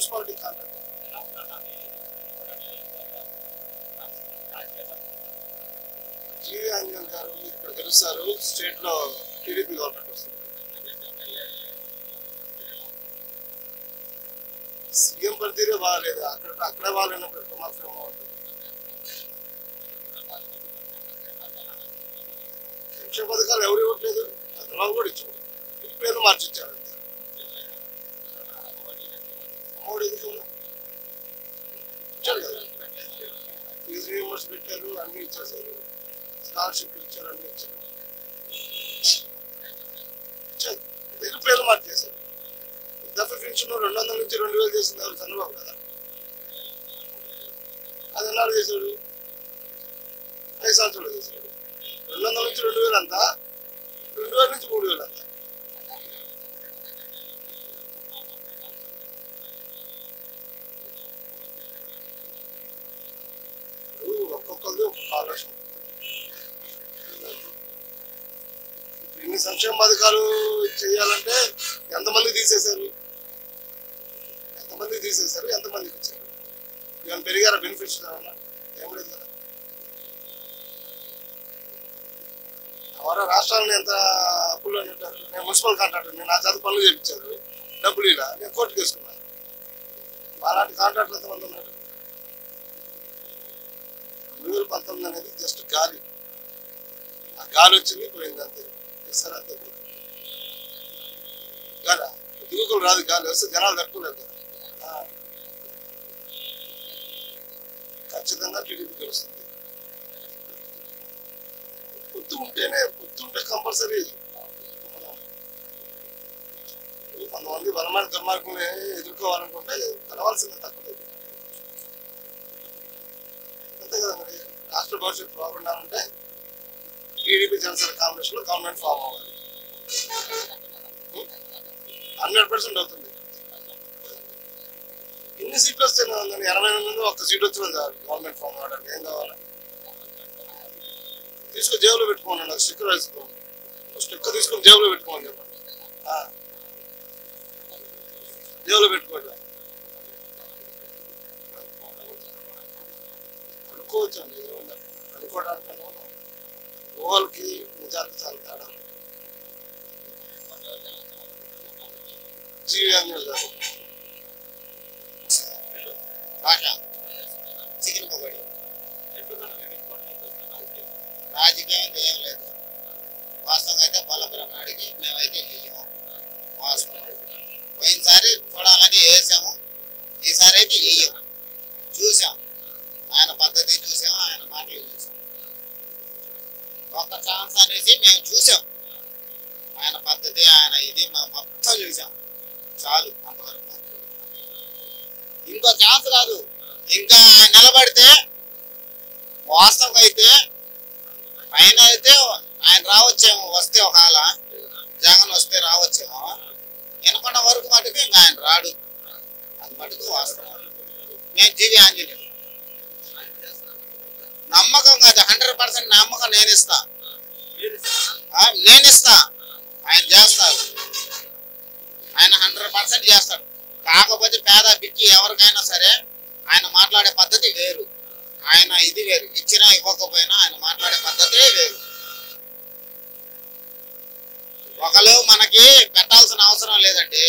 Municipality contract. జీవి ఆంజనేయులు గారు ఇక్కడ గెలుస్తారు. స్టేట్ లో టీడీపీ గవర్నమెంట్ వస్తుంది. సీఎం పనితీరే బాగాలేదు. అక్కడే బాగాలేనప్పుడు ఇక్కడ మాత్రం బాగుంటుంది. సంక్షేమ పథకాలు ఎవరు ఇవ్వట్లేదు. చంద్రబాబు కూడా ఇచ్చారు. పేర్లు మార్చిచ్చారు అంతే. మోడీ ఇచ్చారు కదా. ఫీజు రియంబర్స్ పెట్టారు, అన్ని ఇచ్చేసారు. స్కాలర్షిప్లు ఇచ్చారు, అన్ని ఇచ్చారు. పేర్లు మార్చేశారు. వృద్ధాప్య పెన్షన్ 200 నుంచి 2000 చేసింది ఎవరు? చంద్రబాబు కదా. అది ఎన్నాడు చేశాడు? 5 సంవత్సరాలు చేశాడు. 200 నుంచి 2000 అంతా, 2000 నుంచి 3000 అంతా. ఒక్కొక్కరిది ఒక్కొక్క ఆలోచన. ఇన్ని సంక్షేమ పథకాలు చేయాలంటే ఎంతమంది తీసేశారు, ఎంతమందికి ఇచ్చారు? ఏమైనా పెరిగారా బెనిఫిట్స్? ఏమన్నా ఏం లేదు కదా. ఎవరో రాష్ట్రాలను ఎంత అప్పుల్లో ఉంటారు. నేను మున్సిపల్ కాంట్రాక్టర్, నేను నా చదువు పనులు చేయించారు, డబ్బులు ఇలా నేను కోర్టుకు వేసుకున్నాను. అలాంటి కాంట్రాక్టర్ ఎంతమంది ఉన్నారు? 2019 అనేది జస్ట్ గాలి. ఆ గాలి వచ్చింది, పోయింది అంతే. సార్ అంతే గాలి. దిగుకులు రాదు. గాలి వస్తే జనాలు తట్టుకోలేదు కదా. ఖచ్చితంగా టీడీపీ గెలుస్తుంది. పొత్తు ఉంటే కంపల్సరీ. కొంతమంది బలమైన దుర్మార్గుల్ని ఎదుర్కోవాలనుకుంటే కలవాల్సిందే, తప్పలేదు. అంతే కదా. మరి రాష్ట్ర భవిష్యత్తు బాగుండాలంటే టీడీపీ జనసేన కాంబినేషన్ లో గవర్నమెంట్ ఫామ్ అవ్వాలి. 100% అవుతుంది. ఇన్ని సీట్లు వస్తే 88 ఒక్క సీట్ వచ్చిన గవర్నమెంట్ ఫామ్ అవ్వడానికి ఏం కావాలి? తీసుకొని జేబులో పెట్టుకోండి. నాకు స్టిక్కర్ వేసుకోండి. స్టిక్కర్ తీసుకొని జేబులో పెట్టుకోమని చెప్పండి. జేబులో పెట్టుకోండి. అనుకోవచ్చు అండి. అనుకోవడానికి ఊహలకి నిజానికి చాలా తేడా. జీవి ఆంజనేయులు గారు రాజకీయం ఏం లేదు. వాస్తవంగా అయితే బలపురం అడిగి మేమైతే వెయ్యము. వాస్తవం పోయినసారి చూడాలని వేసాము, ఈసారి అయితే వెయ్యము. చూసాం, ఆయన పద్ధతి చూసాం, ఆయన మాటలు చూసాం. ఒక ఛాన్స్ అనేసి మేము చూసాం. ఆయన పద్ధతి, ఆయన ఇది మొత్తం చూసాం. చాలు అంతవరకు. ఇంకో ఛాన్స్ కాదు. ఇంకా ఆయన నిలబడితే వాస్తవంగా అయితే పైన అయితే ఆయన రావచ్చేమో. వస్తే ఒకవేళ జగన్ వస్తే రావచ్చేమో. వినపడ్డ వరకు మటుకు ఇంకా ఆయన రాడు. అది మటుకు వాస్తవం. నేను జీవి ఆంజనేయులు నమ్మకం కాదు, 100% నమ్మకం నేను ఇస్తా. ఆయన చేస్తారు. ఆయన 100% చేస్తాడు. కాకపోతే పేద బిక్కి ఎవరికైనా సరే ఆయన మాట్లాడే పద్ధతి వేరు. ఆయన ఇది వేరు. ఇచ్చినా ఇవ్వకపోయినా ఆయన మాట్లాడే పద్ధతే వేరు. ఒకరు మనకి పెట్టాల్సిన అవసరం లేదండి.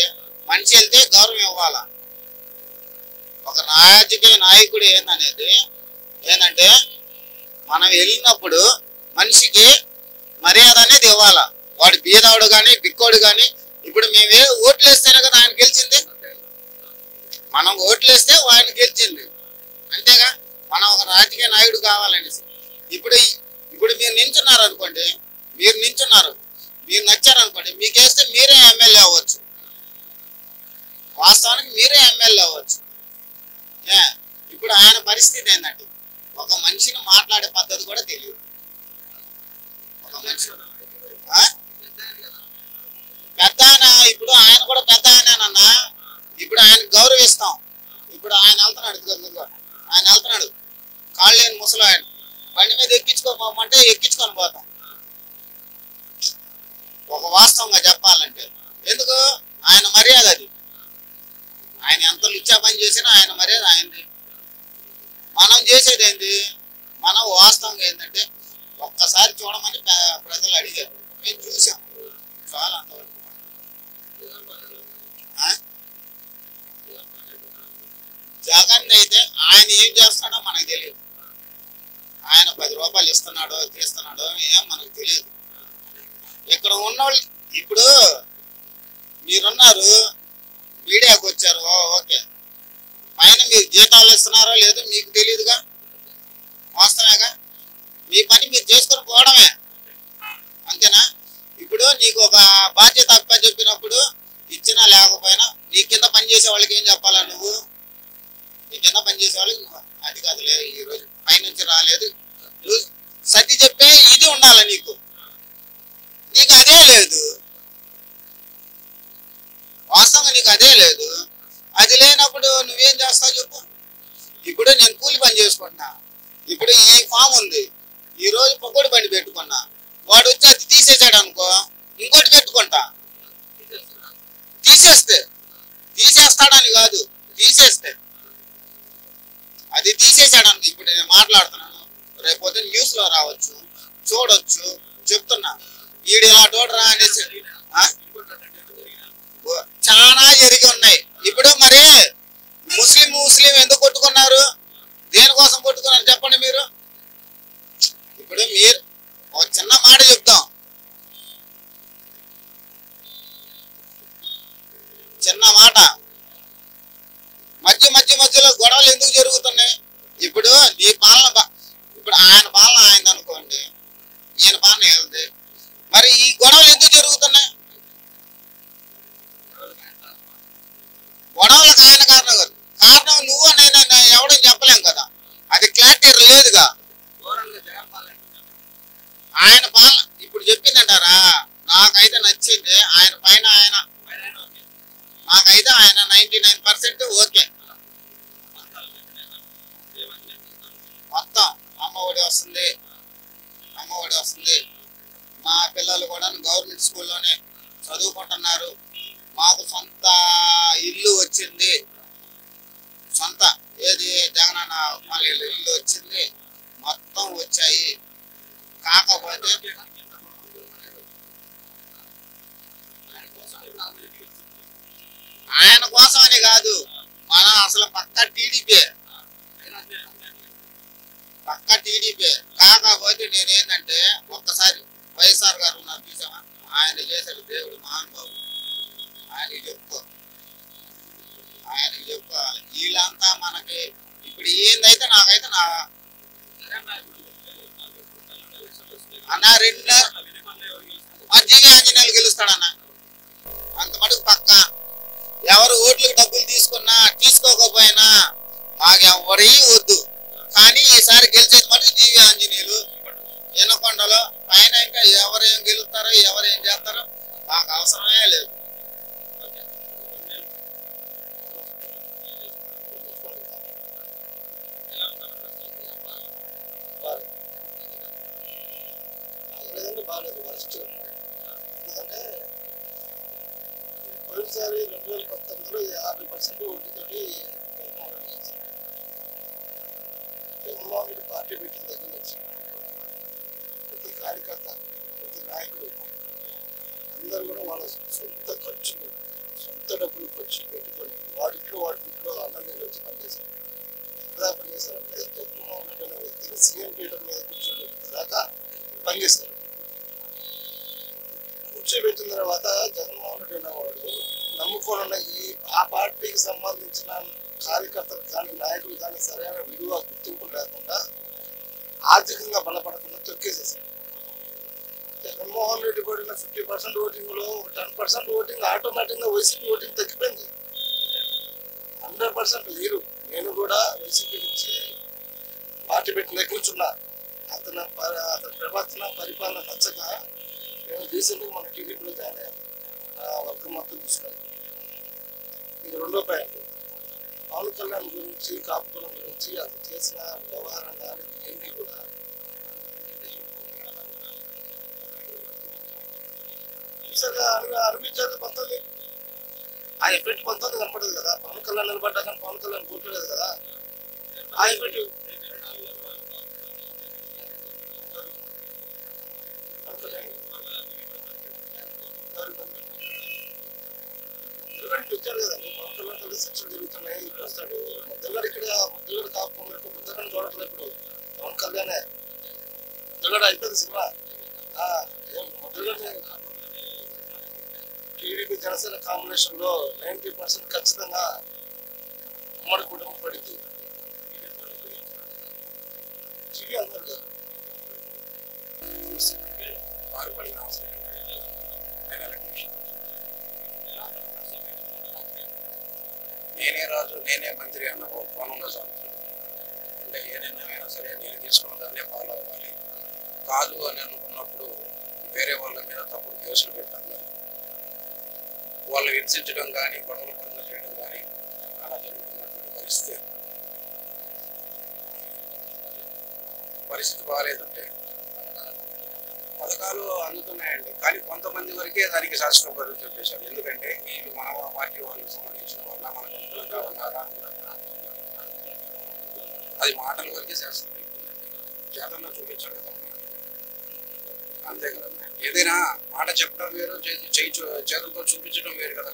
మనిషి వెళ్తే గౌరవం ఇవ్వాలా. ఒక రాజకీయ నాయకుడు ఏంటంటే మనం వెళ్ళినప్పుడు మనిషికి మర్యాద అనేది ఇవ్వాలా. వాడు బీదవాడు కానీ బిక్కోడు కానీ. ఇప్పుడు మేము ఓట్లు వేస్తేనే కదా ఆయన గెలిచింది. మనం ఓట్లు వేస్తే ఆయన గెలిచింది, అంతేగా. మనం ఒక రాజకీయ నాయకుడు కావాలనేసి. ఇప్పుడు మీరు నించున్నారు అనుకోండి, మీరు నచ్చారనుకోండి, మీకు వేస్తే మీరే ఎమ్మెల్యే అవ్వచ్చు. వాస్తవానికి మీరే ఎమ్మెల్యే అవ్వచ్చు. ఇప్పుడు ఆయన పరిస్థితి ఏంటంటే ఒక మనిషిని మాట్లాడే పద్ధతి కూడా తెలియదు. ఒక మనిషి పెద్ద ఆయన, ఇప్పుడు ఆయన కూడా పెద్ద ఆయనన్నా. ఇప్పుడు ఆయన గౌరవిస్తాం. ఇప్పుడు ఆయన వెళ్తున్నాడు, కాళ్ళు లేని ముసలి ఆయన. బండి మీద ఎక్కించుకోమంటే ఎక్కించుకొని పోతాం. ఒక వాస్తవంగా చెప్పాలంటే ఎందుకు ఆయన మర్యాద అది. ఆయన ఎంత లుచ్చా పని చేసినా ఆయన మర్యాద ఆయనది. మనం చేసేది ఏంది, మనం వాస్తవంగా ఏంటంటే ఒక్కసారి చూడమని ప్రజలు అడిగారు, మేము చూసాం, చాలా అంతవరకు. జగన్ అయితే ఆయన ఏం చేస్తాడో మనకు తెలియదు. ఆయన 10 రూపాయలు ఇస్తున్నాడో తీస్తున్నాడో ఏం మనకు తెలియదు. ఇక్కడ ఉన్నోళ్ళు ఇప్పుడు మీరున్నారు, మీడియాకి వచ్చారు, ఓకే, పైన మీరు జీతాలు ఇస్తున్నారో లేదో మీకు తెలియదుగా, వాస్తవేగా. మీ పని మీరు చేసుకొని పోవడమే, అంతేనా? ఇప్పుడు నీకు ఒక బాధ్యత అప్ప చెప్పినప్పుడు ఇచ్చినా లేకపోయినా నీ కింద పనిచేసే వాళ్ళకి ఏం చెప్పాలా? నువ్వు నీ కింద పనిచేసే వాళ్ళకి అది కాదులే, ఈరోజు పైనుంచి రాలేదు, నువ్వు సర్ది చెప్పే ఇది ఉండాలి నీకు. నీకు అదే లేదు, వాస్తవంగా నీకు అదే లేదు. అది లేనప్పుడు నువ్వేం చేస్తావు చెప్పు. ఇప్పుడు నేను కూలి పని చేసుకుంటున్నా, ఇప్పుడు ఈ ఫామ్ ఉంది, ఈ రోజు పొగోడు బండి పెట్టుకున్నా, వాడు వచ్చి అది తీసేసాడు అనుకో, ఇంకోటి పెట్టుకుంటా. తీసేస్తాడని కాదు, తీసేస్తే అది తీసేసాడు అనుకో. ఇప్పుడు నేను మాట్లాడుతున్నాను, రేపు న్యూస్ లో రావచ్చు, చూడొచ్చు, చెప్తున్నా ఈడు ఇలా చూడరా అనేసి. చాలా జరిగి ఉన్నాయి. ఇప్పుడు మరి ముస్లిం ఎందుకు కొట్టుకున్నారు, దేనికోసం కొట్టుకున్నారు చెప్పండి మీరు. ఇప్పుడు మీరు ఒక చిన్న మాట చెప్తాం, చిన్న మాట, మధ్యలో గొడవలు ఎందుకు జరుగుతున్నాయి? ఇప్పుడు నీ పాలన, ఇప్పుడు ఆయన పాలన ఆయన అనుకోండి, ఈయన పాలన ఏది, మరి ఈ గొడవలు ఎందుకు జరుగుతున్నాయి? గొడవలకు ఆయన కారణం కాదు, కారణం నువ్వు నేను ఎవడో చెప్పలేం కదా, అది క్లారిటీ లేదుగా. ఆయన పాలన ఇప్పుడు చెప్పిందంటారా, నాకైతే నచ్చింది ఆయన పైన, నాకైతే ఆయన 99% ఓకే. మొత్తం అమ్మఒడి వస్తుంది, మా పిల్లలు కూడా గవర్నమెంట్ స్కూల్లోనే చదువుకుంటున్నారు, మాకు సొంత ఇల్లు వచ్చింది, సొంత ఏది జగనన్న ఇల్లు వచ్చింది, మొత్తం వచ్చాయి. కాకపోతే ఆయన కోసం అని కాదు, మన అసలు పక్క టీడీపీ. కాకపోతే నేనేంటంటే ఒక్కసారి వైఎస్ఆర్ గారు ఉన్నారు చూసామా, ఆయన చేశాడు దేవుడు మహానుభావుడు, ఆయనకి చెప్పుకోవాలి. వీళ్ళంతా మనకి ఇప్పుడు ఏందైతే నాకైతే అన్న 2 జీవి ఆంజనేయులు గెలుస్తాడన్న, అంత మటుకు పక్క. ఎవరు ఓట్లకు డబ్బులు తీసుకున్నా తీసుకోకపోయినా మాకెవరి వద్దు, కానీ ఈసారి గెలిచేది మటుకు జీవి ఆంజనేయులు. ఎనకొండలో పైన ఇంకా ఎవరేం గెలుస్తారో ఎవరేం చేస్తారో మాకు అవసరమే లేదు. బాగాలేదు ఫస్ట్, ఎందుకంటే పోయినసారి 2019లో 50% ఓటుతోటి జగన్మోహన్ రెడ్డి పార్టీ పెట్టిన దగ్గర నుంచి ప్రతి కార్యకర్త, ప్రతి నాయకుడు అందరూ కూడా వాళ్ళ సొంత ఖర్చులు, సొంత డబ్బులు ఖర్చు పెట్టుకొని వాటిలో అందరినీ వచ్చి పనిచేశారు. ఎక్కడ పనిచేశారంటే జగన్మోహన్ రెడ్డి అనే వ్యక్తిని సీఎం పీఠం మీద కూర్చోబెట్టేదాకా పనిచేస్తారు. కూర్చోబెట్టిన తర్వాత జగన్మోహన్ రెడ్డి అనేవాడు నమ్ముకోనున్న ఆ పార్టీకి సంబంధించిన కార్యకర్తలు కానీ నాయకులు కానీ సరైన విలువ గుర్తింపు లేకుండా ఆర్థికంగా బలపడకుండా తొక్కేసేసారు. జగన్మోహన్ రెడ్డి పడిన 50% ఓటింగ్లో 10% ఓటింగ్ ఆటోమేటిక్గా వైసీపీ ఓటింగ్ తగ్గిపోయింది. 100% లేరు. నేను కూడా వైసీపీ నుంచి పార్టీ పెట్టిన దగ్గర నుంచి ఉన్నా. అతని ప్రవర్తన పరిపాలన నచ్చక నేను రీసెంట్గా మన టీడీపీలో జాయిన్ అయ్యాను. వర్గం మొత్తం తీసుకున్నాను. ఇది 2వ పాయింట్. పవన్ కళ్యాణ్ గురించి, కాపుకులం గురించి అతను చేసిన వ్యవహారం కానీ ఏంటి కూడా హింసగా అనిపించారు. 19 ఆ ఎఫెక్ట్ కొంత కనపడదు కదా. పవన్ కళ్యాణ్ నిలబడ్డా కానీ పవన్ కళ్యాణ్ కూర్చోలేదు కదా. ఆ ఎఫెక్ట్ వచ్చారు కదండి. పవన్ కళ్యాణ్ కలిసి శిక్షలు జరుగుతున్నాయి. ఇప్పుడు వస్తాడు ముద్దగడ. ఇక్కడ ముద్దగడ కాకుండా ముద్దగడ చూడట్లేదు ఇప్పుడు. పవన్ కళ్యాణే ముద్దగడ అయిపోయింది cinema. Mudragada TDP Janasena combination లో 90% ఖచ్చితంగా ఉమ్మడి కుటుంబం పడింది. టీవీ అందరు కదా బాగుపడిన అవసరం. నేనే రాజు నేనే మంత్రి అన్న కోణంలో సాగుతుంది. అంటే ఏ నిర్ణయమైనా సరే నేను తీసుకున్న దాన్నే ఫాలో అవ్వాలి. కాదు అని అనుకున్నప్పుడు వేరే వాళ్ళ మీద తప్పుడు కేసులు పెట్టడం కానీ, వాళ్ళు హింసించడం కానీ, గొడవలు పనులు చేయడం కానీ అలా జరుగుతున్నటువంటి పరిస్థితి బాగాలేదంటే పథకాలు అందుతున్నాయండి. కానీ కొంతమంది వరకే దానికి శాశ్వత పరిస్థితి చేశారు. ఎందుకంటే వీళ్ళు మన పార్టీ వాళ్ళకి సంబంధించిన వల్ల మనకు అనుకూలంగా ఉన్నారా, అది మాటల వరకే శాశ్వతం అయిపోయిందండి. చేతల్లో చూపించాలి కదా, అంతే కదా. ఏదైనా మాట చెప్పడం వేరు, చేతులతో చూపించడం వేరు కదా.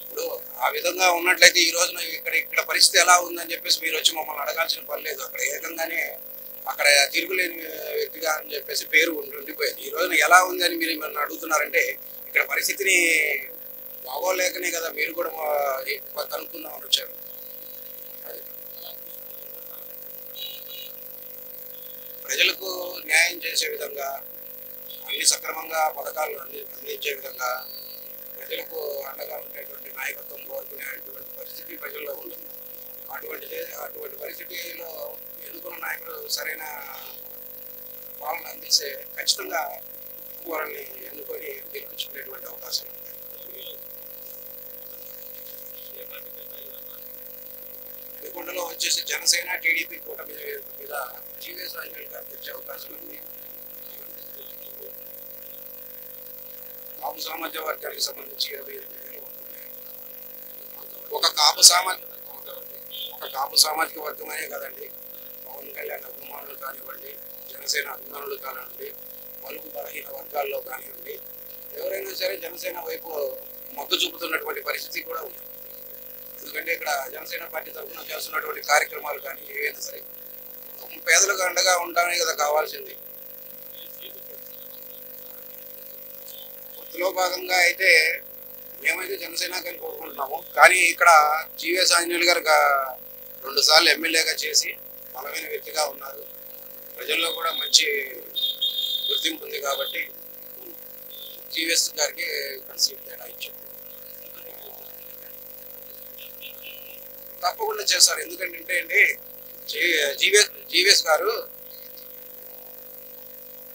ఇప్పుడు ఆ విధంగా ఉన్నట్లయితే ఈ రోజున ఇక్కడ పరిస్థితి ఎలా ఉందని చెప్పేసి మీరు వచ్చి మమ్మల్ని అడగాల్సిన పని లేదు. అక్కడ ఏకంగానే అక్కడ తిరుగులేని వ్యక్తిగా అని చెప్పేసి పేరు ఉండిపోయింది. ఈ రోజున ఎలా ఉంది అని మీరు నన్ను అడుగుతున్నారంటే ఇక్కడ పరిస్థితిని బాగోలేకనే కదా మీరు కూడా కనుక్కుందామని వచ్చారు. ప్రజలకు న్యాయం చేసే విధంగా, అన్ని సక్రమంగా పథకాలు అందించే విధంగా, ప్రజలకు అండగా ఉండేటువంటి నాయకత్వం కోరుకునేటువంటి పరిస్థితి ప్రజల్లో ఉంటుంది. అటువంటి పరిస్థితిలో ఎన్నుకున్న నాయకుడు సరైన పాలన అందిస్తే ఖచ్చితంగా వాళ్ళని ఎన్నుకొని గెలిపించుకునేటువంటి అవకాశాలు ఉంటాయి. వెలిగొండలో వచ్చేసి జనసేన టీడీపీ కూటమి మీద జీవీఎస్ రాజకీయాలు గారికి వచ్చే అవకాశం ఉంది. కాపు సామాజిక వర్గానికి సంబంధించి 28,000 ఒక కాపు సామాజిక వర్గం అనే కదండి. పవన్ కళ్యాణ్ అభిమానులు కానివ్వండి, జనసేన అభిమానులు కానివ్వండి, పలుకు బలహీన వర్గాల్లో కానివ్వండి, ఎవరైనా సరే జనసేన వైపు మొగ్గు చూపుతున్నటువంటి పరిస్థితి కూడా ఉంది. ఎందుకంటే ఇక్కడ జనసేన పార్టీ తరఫున చేస్తున్నటువంటి కార్యక్రమాలు కానీ ఏవైనా సరే పేదలకు అండగా ఉండడమే కదా కావాల్సింది. పొత్తులో భాగంగా అయితే మేమైతే జనసేన కానీ కోరుకుంటున్నాము. కానీ ఇక్కడ జీవీఎస్ ఆంజనేయులు గారు 2 సార్లు ఎమ్మెల్యేగా చేసి బలమైన వ్యక్తిగా ఉన్నారు. ప్రజల్లో కూడా మంచి గుర్తింపు ఉంది కాబట్టి జీవీఎస్ గారికి ఇక్కడ సీట్ కేటాయించారు. తప్పకుండా చేస్తారు. ఎందుకంటే అండి జీవీఎస్ గారు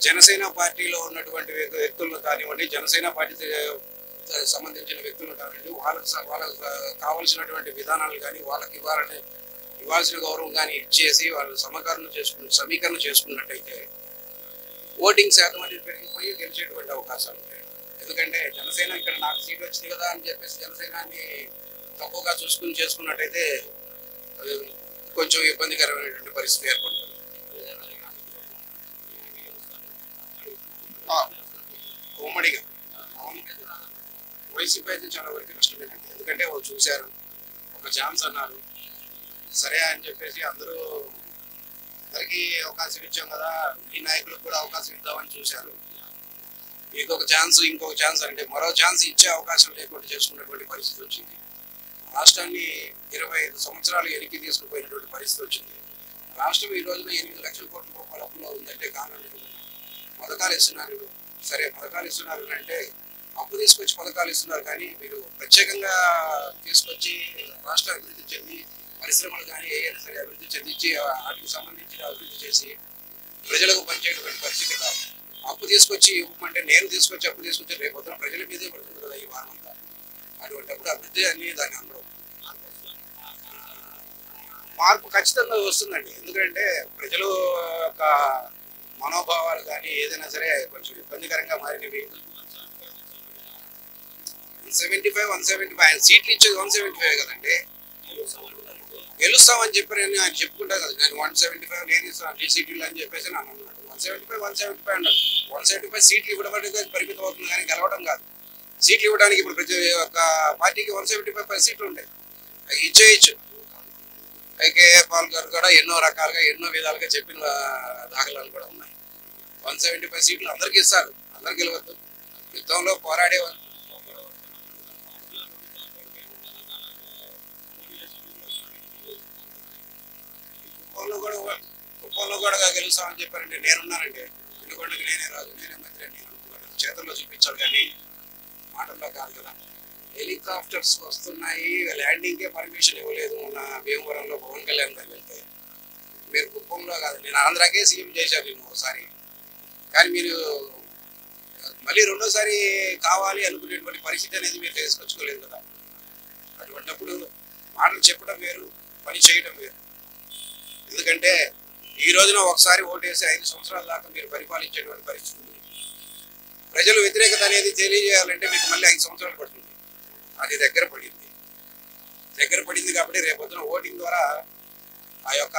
జనసేన పార్టీలో ఉన్నటువంటి వ్యక్తులను కానివ్వండి, జనసేన పార్టీ సంబంధించిన వ్యక్తులు కానివ్వండి, వాళ్ళకు కావాల్సినటువంటి విధానాలు కానీ, వాళ్ళకి ఇవ్వాల్సిన గౌరవం కానీ ఇచ్చేసి వాళ్ళు సమీకరణ చేసుకున్నట్టయితే ఓటింగ్ శాతం అనేది పెరిగిపోయి గెలిచేటువంటి అవకాశాలు ఉంటాయి. ఎందుకంటే జనసేన ఇక్కడ నాకు సీట్ వచ్చింది కదా అని చెప్పేసి జనసేనాన్ని తక్కువగా చేసుకున్నట్టయితే కొంచెం ఇబ్బందికరమైనటువంటి పరిస్థితి ఏర్పడుతుంది. ఉమ్మడిగా వైసీపీ అయితే చాలా వరకు నష్టపోయిందండి. ఎందుకంటే వాళ్ళు చూశారు, ఒక ఛాన్స్ అన్నారు, సరే అని చెప్పేసి అందరూ అందరికీ అవకాశం ఇచ్చాం కదా, ఈ నాయకులకు కూడా అవకాశం ఇద్దామని చూశారు. ఇంకొక ఛాన్స్ అంటే మరో ఛాన్స్ ఇచ్చే అవకాశం లేకుండా చేసుకున్నటువంటి పరిస్థితి వచ్చింది. రాష్ట్రాన్ని 25 సంవత్సరాలు వెనక్కి తీసుకుపోయినటువంటి పరిస్థితి వచ్చింది. రాష్ట్రం ఈ రోజున 8 లక్షల కోట్ల రూపాయల అప్పులో ఉందంటే కారణం పథకాలు ఇస్తున్నారు. సరే పథకాలు ఇస్తున్నారు అంటే అప్పు తీసుకొచ్చి పథకాలు ఇస్తున్నారు, కానీ మీరు ప్రత్యేకంగా తీసుకొచ్చి రాష్ట్ర అభివృద్ధి చెంది పరిశ్రమలు కానీ ఏదైనా సరే అభివృద్ధి చెందించి వాటికి సంబంధించిన అభివృద్ధి చేసి ప్రజలకు పనిచేయటువంటి పరిస్థితి కాదు. అప్పు తీసుకొచ్చి ఇవ్వమంటే నేను తీసుకొచ్చి అప్పు తీసుకొచ్చి రేపొద్దున ప్రజల మీదే పడుతుంది కదా ఈ వారం అంతా. అటువంటిప్పుడు అభివృద్ధి అని దాన్ని అందరూ మార్పు ఖచ్చితంగా వస్తుందండి. ఎందుకంటే ప్రజలు యొక్క మనోభావాలు కానీ ఏదైనా సరే కొంచెం ఇబ్బందికరంగా మారినవి. 175 175 ఆయన సీట్లు ఇచ్చేది 175 కదండి. గెలుస్తామని చెప్పి ఆయన చెప్పుకుంటా కదా, నేను 175 నేను ఇస్తాను అన్ని సీట్లు అని చెప్పేసి నన్ను అన్నాడు. 175 అన్నాడు. 175 సీట్లు ఇవ్వడం అనేది పరిమితం అవుతుంది కానీ గెలవడం కాదు. సీట్లు ఇవ్వడానికి ఇప్పుడు ప్రతి ఒక్క పార్టీకి 175 సీట్లు ఉంటాయి, అవి ఇచ్చేయచ్చు. ఐకే పాల్ గారు కూడా ఎన్నో రకాలుగా ఎన్నో విధాలుగా చెప్పిన దాఖలాలు కూడా ఉన్నాయి. 175 సీట్లు అందరికి ఇస్తారు, అందరికి గెలవద్దు. యుద్ధంలో పోరాడేవాళ్ళు కుప్పంలో కూడా గెలుస్తామని చెప్పారండి. నేనున్నానండి, ఎందుకంటే నేనే రాదు, నేనే మంత్రి అని చేతుల్లో చూపించాలి కానీ మాటల్లో కాదు కదా. హెలికాప్టర్స్ వస్తున్నాయి, ల్యాండింగ్కే పర్మిషన్ ఇవ్వలేదు మొన్న భీమవరంలో పవన్ కళ్యాణ్ గారు వెళ్తే. మీరు కుప్పంలో కాదు, నేను ఆంధ్రాకే సీఎం చేశాను నేను ఒకసారి, కానీ మీరు మళ్ళీ రెండోసారి కావాలి అనుకునేటువంటి పరిస్థితి అనేది మీరు తీసుకొచ్చుకోలేదు కదా. అటువంటిప్పుడు మాటలు చెప్పడం వేరు, పని చేయడం వేరు. ఎందుకంటే ఈ రోజున ఒకసారి ఓటేసి 5 సంవత్సరాల దాకా మీరు పరిపాలించేటువంటి పరిస్థితి ఉంది. ప్రజలు వ్యతిరేకత అనేది తెలియజేయాలంటే మీకు మళ్ళీ 5 సంవత్సరాలు పడుతుంది. అది దగ్గర పడింది కాబట్టి రేపొద్దున ఓటింగ్ ద్వారా ఆ యొక్క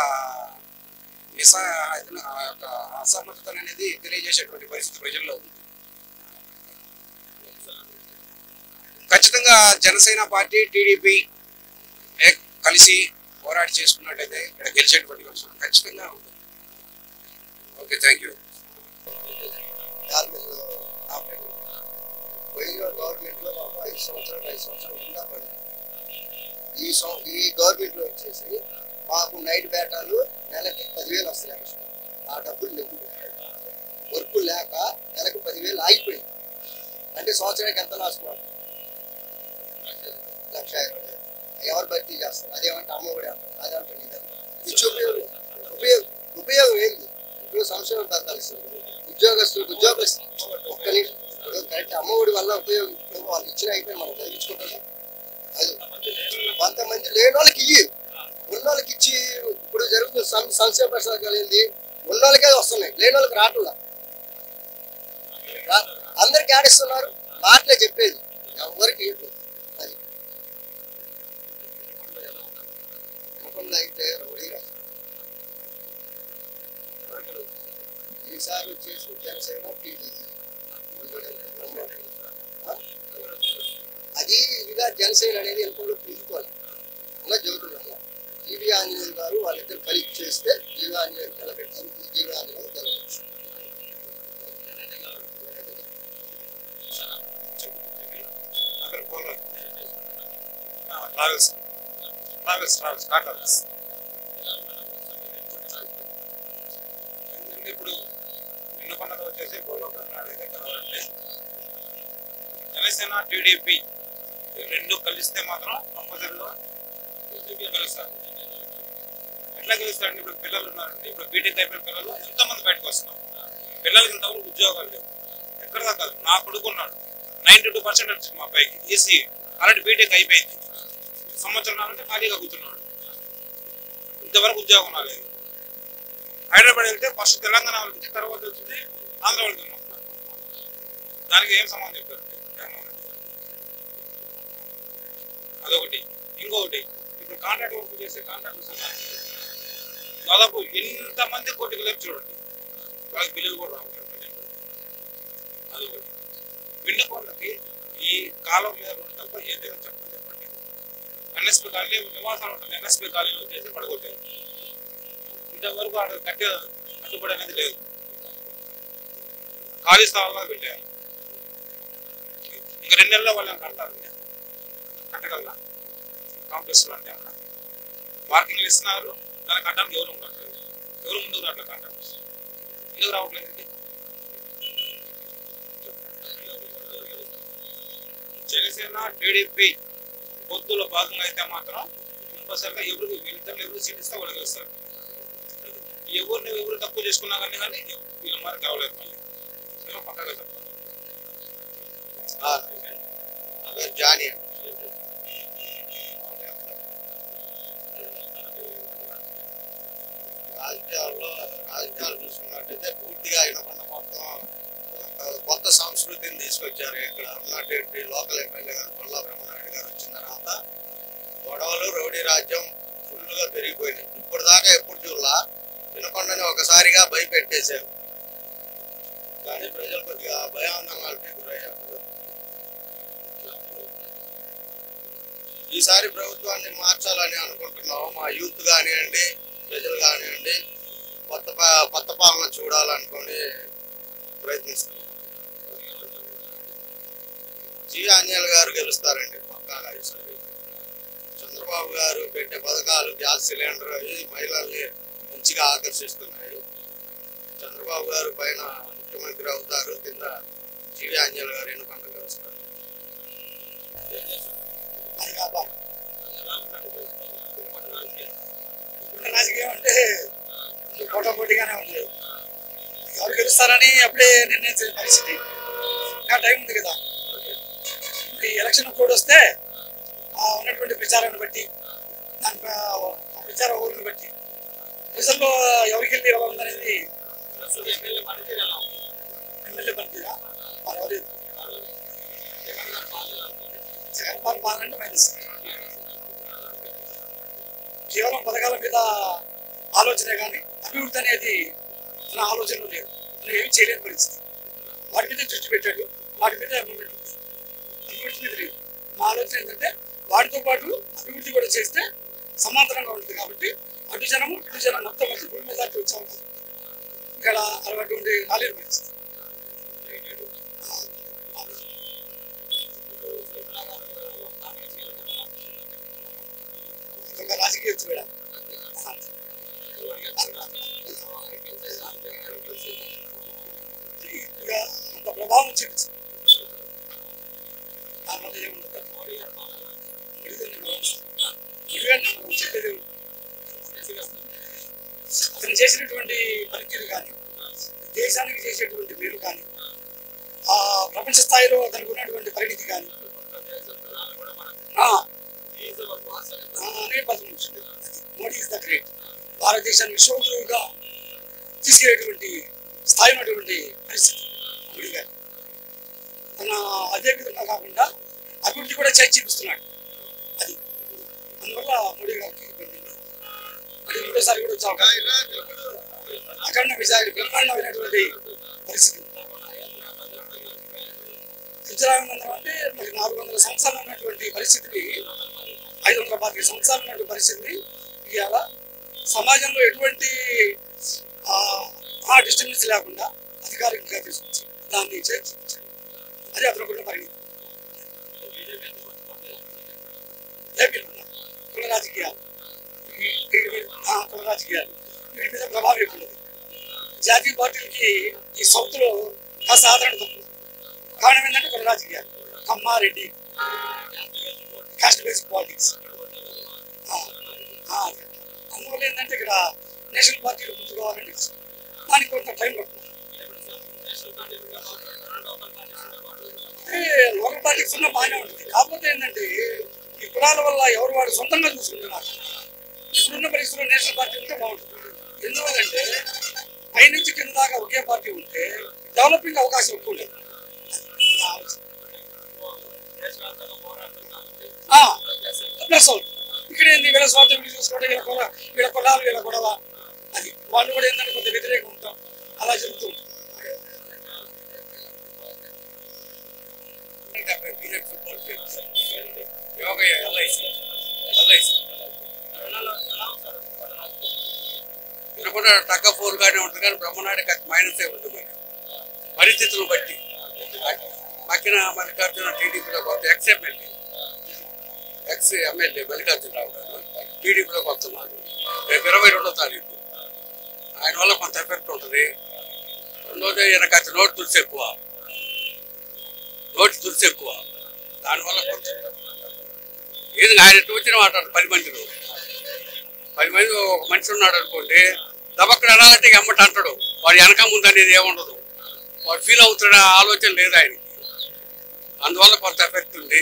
అసమర్థత అనేది తెలియజేసేటువంటి పరిస్థితి ప్రజల్లో ఉంది. ఖచ్చితంగా జనసేన పార్టీ టీడీపీ కలిసి పోరాడి చేసుకున్నట్టయితే ఇక్కడ గెలిచేటువంటి అవసరం ఖచ్చితంగా ఉంటుంది. Okay, thank you. పోయిన గవర్నమెంట్ లో 5 సంవత్సరాలు ఉందా పడింది. ఈ గవర్నమెంట్ లో వచ్చేసి మాకు నైట్ బేటాలు నెలకి 10,000 వస్తాయి. ఆ డబ్బులు లేవు, వర్క్ లేక నెలకు 10,000 ఆగిపోయింది. అంటే సంవత్సరానికి ఎంత లాస్? 1,20,000. ఎవరు భర్తీ చేస్తారు? అదేమంటే అమ్మఒడి అంటారు, అదంటే ఇచ్చి ఉపయోగం ఏంది? ఇప్పుడు సంక్షేమ పథకాలు ఇస్తుంది ఉద్యోగస్తులు ఒక్క కరెక్ట్ అమ్మఒడి వల్ల ఉపయోగం వాళ్ళు ఇచ్చిన అయిపోయి మనం చదివించుకుంటాం. అది కొంతమంది లేని వాళ్ళకి ఉన్న వాళ్ళకి ఇచ్చి ఇప్పుడు జరుగుతున్న సంక్షేమ పథకాలు ఏంది? ఉన్న వాళ్ళకే వస్తున్నాయి, లేని వాళ్ళకి రావట్లా. అందరికి ఆడిస్తున్నారు, మాటలే చెప్పేది ఎవరికి. అది అయితే ఈసారి వచ్చేసి జనసేన టీడీపీ అది ఇదిగా జనసేన అనేది ఎన్నికల్లో పుంజుకోవాలి అలా జరుగుతుంది. జీవి ఆంజనేయులు గారు వాళ్ళిద్దరు కలిసి చేస్తే జీవి ఆంజనేయులు నిలబెట్టి జీవి ఆంజనేయులు గెలవచ్చు. ఇప్పుడు ఎన్నుకున్నది వచ్చేసి గోలోకరంటే జనసేన టీడీపీ రెండు కలిస్తే మాత్రం కంపల్సరీగా గెలుస్తారు. ఎట్లా గెలుస్తారండి? ఇప్పుడు పిల్లలు ఉన్నారండి, ఇప్పుడు బీటెక్ అయిపోయిన పిల్లలు ఎంతమంది బయటకు వస్తున్నారు. పిల్లలకి ఇంతవరకు ఉద్యోగాలు లేవు. ఎక్కడ దాకా నా కొడుకున్నాడు 92% వచ్చింది మా అబ్బాయికి ఈసీ, అలాంటి బీటెక్ అయిపోయింది. సంవత్సరం అంటే ఖాళీగా కూర్చున్నాడు, ఇంతవరకు ఉద్యోగం రాలేదు. హైదరాబాద్ వెళ్తే ఫస్ట్ తెలంగాణ వాళ్ళకి తర్వాత వచ్చింది ఆంధ్ర వాళ్ళకి. దానికి ఏం సంబంధం చెప్తారు? అదొకటి. ఇంకొకటి, ఇప్పుడు కాంట్రాక్ట్ వర్క్ చేసే కాంట్రాక్టర్స్ దాదాపు ఎంతమంది కోటికి లేపు చూడండి, వాళ్ళకి బిల్లులు కూడా రావట్లేదు. అదొకటి. విండుకోళ్ళకి ఈ కాలం మీద తప్ప ఏదైనా చెప్పండి. ఎన్ఎస్పీ కాలనీ నివాసాలు ఉంటుంది, ఎన్ఎస్పీ కాలనీలో వచ్చేసి పడగొట్టారు. ఇంతవరకు అక్కడ కట్టుబడి అనేది లేదు. ఖాళీ స్థలాల్లో పెట్టారు. ఇంక 2 నెలల్లో వాళ్ళని కడతారు. కట్టగల కాంప్లెక్స్ అంటే అక్కడ పార్కింగ్లు ఇస్తున్నారు, దాన్ని కట్టడానికి ఎవరు ఉండట్లేదు. ఎవరు ముందుకు రావట్లేదు, కాంట్రాక్టర్స్ ఎందుకు రావట్లేదండి? జనసేన టీడీపీ పొత్తులో భాగంగా అయితే మాత్రం కంపల్సరిగా వీళ్ళిద్దరు సీట్ ఇస్తే వాళ్ళు గెలుస్తారు. ఎవరు తక్కువ చేసుకున్నా కానీ వీళ్ళ మరి గెలవలేదు. మళ్ళీ పక్కగా చెప్పాలి. జానీ రాజకీయాలు చూసుకున్నట్టయితే పూర్తిగా ఆయన మొత్తం కొత్త సంస్కృతిని తీసుకొచ్చారు. ఇక్కడ ఉన్నటువంటి లోకల్ ఎమ్మెల్యే గారు కొల్లా బ్రహ్మనాయుడు గారు వచ్చిన తర్వాత గొడవలు రౌడీ రాజ్యం ఫుల్గా పెరిగిపోయినాయి. ఇప్పుడు దాకా ఎప్పుడు చూడలా, వినకొండని ఒకసారిగా భయపెట్టేశారు. కానీ ప్రజలు కొద్దిగా భయాందోళనకి గురయ్యారు. ఈసారి ప్రభుత్వాన్ని మార్చాలని అనుకుంటున్నాం. మా యూత్ కానివ్వండి, ప్రజలు కానివ్వండి, కొత్త పాలన చూడాలనుకుని ప్రయత్నిస్తున్నాం. జి ఆంజనేయులు గారు గెలుస్తారండి పక్కాగా ఈసారి. చంద్రబాబు గారు పెట్టే పథకాలు, గ్యాస్ సిలిండర్ అవి మహిళల్ని మంచిగా ఆకర్షిస్తున్నాయి. చంద్రబాబు గారు పైన ముఖ్యమంత్రి అవుతారు, కింద జి ఆంజనేయులు గారు ఎన్నుకొండ గెలుస్తారు. రాజకీయం అంటే పోటాపోటీగానే ఉంది. ఎవరు గెలుస్తారని అప్పుడే నిర్ణయించిన పరిస్థితి. ఇంకా టైం ఉంది కదా. ఈ ఎలక్షన్ కోడ్ వస్తే ఉన్నటువంటి ప్రచారాన్ని బట్టి, దాని ప్రచార ఊరిని బట్టి ప్రజల్లో ఎవరికి వెళ్ళి ఎలా ఉందనేది. ఎమ్మెల్యే పనితీరా పర్వాలేదు. జగన్ పాలన మైనస్. కేవలం పథకాల మీద ఆలోచనే కానీ అభివృద్ధి అనేది తన ఆలోచనలు లేదు. ఏమి చేయలేని పరిస్థితి. వాటి మీద దృష్టి పెట్టాడు, వాటి మీద అభివృద్ధి మీద లేదు. మా ఆలోచన ఏంటంటే వాటితో పాటు అభివృద్ధి కూడా చేస్తే సమాంతరంగా ఉంటుంది. కాబట్టి అటు జనం ఇటు జనం మొత్తం మంచి భూమి మీద దాటి వచ్చే అవకాశం ఇక్కడ అలవాటు ఉండి రాలేని పరిస్థితి. ఇంకొక రాజకీయ కూడా అంత ప్రభావం చూపించింది. దానివల్ల ఏముండదు. చెప్పేది అతను చేసినటువంటి పనితీరు కానీ, దేశానికి చేసేటువంటి మేలు కానీ, ఆ ప్రపంచ స్థాయిలో అతనికి ఉన్నటువంటి పరిణితి కానీ అనే పదం వచ్చింది. Modi is the great. భారతదేశాన్ని విశ్వగురువుగా తీసుకెళ్ళేటువంటి స్థాయి ఉన్నటువంటి పరిస్థితి మోడీ గారు. తన అదే విధంగా కాకుండా అభివృద్ధి కూడా చేసి చూపిస్తున్నాడు. అది అందువల్ల మోడీ గారికి ఇబ్బంది. అది రెండోసారి కూడా వచ్చాక అఖండ విజయాలు బ్రహ్మాండమైనటువంటి పరిస్థితి. విజయరామందరం అంటే మరి 400 సంవత్సరాలు ఉన్నటువంటి పరిస్థితిని, 525 సంవత్సరాలు ఉన్నటువంటి పరిస్థితిని ఇవాళ సమాజంలో ఎటువంటి డిస్టర్బెన్స్ లేకుండా అధికారికంగా తీసుకొచ్చి దాన్ని చేర్చించారు. అది అతనుకున్న పరిణితి. కుల రాజకీయాలు వీటి మీద ప్రభావం ఎక్కువ ఉంది. జాతీయ పార్టీలకి ఈ సౌత్ లో కాస్త ఆదరణ తక్కువ. కారణం ఏంటంటే కుల రాజకీయాలు, కమ్మారెడ్డి, కాస్ట్ బేస్డ్ పాలిటిక్స్. అందువల్ల ఏంటంటే ఇక్కడ నేషనల్ పార్టీలు పుట్టుకోవాలంటే కష్టం. దానికి కొంత టైం పడుతుంది. లోకల్ పార్టీస్ ఉన్నా బాగానే ఉంటుంది. కాకపోతే ఏంటంటే ఈ కులాల వల్ల ఎవరు వాడు సొంతంగా చూసుకుంటున్నారు. ఇప్పుడున్న పరిస్థితుల్లో నేషనల్ పార్టీ ఉంటే బాగుంటుంది. ఎందువల్లంటే పైనుంచి కింద దాకా ఒకే పార్టీ ఉంటే డెవలపింగ్ అవకాశం ఎక్కువ ఉంటుంది. ప్లస్ అవుతుంది. ఇక్కడ ఏంటి, వీళ్ళ స్వార్థం వీళ్ళు చూసుకోవడం, వీళ్ళ కులాలు వీళ్ళ గొడవ, అది వాళ్ళు కూడా ఏంటంటే కొంత వ్యతిరేకంగా ఉంటాం. అలా జరుగుతూ ఉంటుంది. కూడా తగ్గ ఫోన్గానే ఉంటుంది, కానీ బ్రహ్మనాయుడికి అది మైనసే ఉంటుంది. పరిస్థితులను బట్టి మక్కిన మల్లికార్జున టీడీపీలో కొత్త ఎక్స్ ఎమ్మెల్యే మల్లికార్జునరావు గారు టీడీపీలోకి వస్తున్నారు. రేపు 22వ తారీఖు. ఆయన వల్ల కొంత ఎఫెక్ట్ ఉంటుంది. రెండోది ఈయనకు అతి నోటు తులసి ఎక్కువ. దానివల్ల కొంత ఏది ఆయన వచ్చిన మాట్లాడు. 10 మందిలో 10 మంది ఒక మనిషి ఉన్నాడు అనుకోండి, దబక్కడ అనాలంటే ఎమ్మట అంటాడు. వాడు వెనక ముందు అనేది ఏముండదు. వాడు ఫీల్ అవుతున్న ఆలోచన లేదు ఆయనకి. అందువల్ల కొంత ఎఫెక్ట్ ఉంది.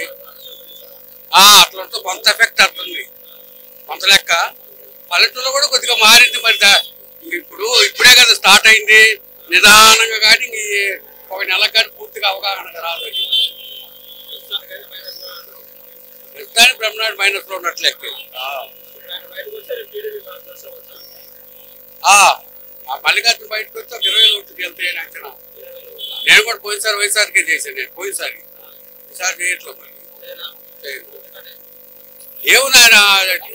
అట్లా కొంత ఎఫెక్ట్ అవుతుంది. కొంత లెక్క పల్లెటూరులో కూడా కొద్దిగా మారింది. మరి ఇప్పుడే కదా స్టార్ట్ అయింది నిదానంగా. కానీ ఒక నెల కానీ పూర్తిగా అవగాహన రాదు. ప్రస్తుతానికి బ్రహ్మనాయుడు మైనస్లో ఉన్నట్లు లెక్క. ఆ మల్లికార్జున బయటకు వచ్చి ఒక 20 ఓట్లకి వెళ్తాయని అంచనా. నేను కూడా పోయినసారి వైఎస్ఆర్కే చేశాను. నేను పోయినసారి ఈసారి చేయట్లేదు. మరి ఏమున్నాయన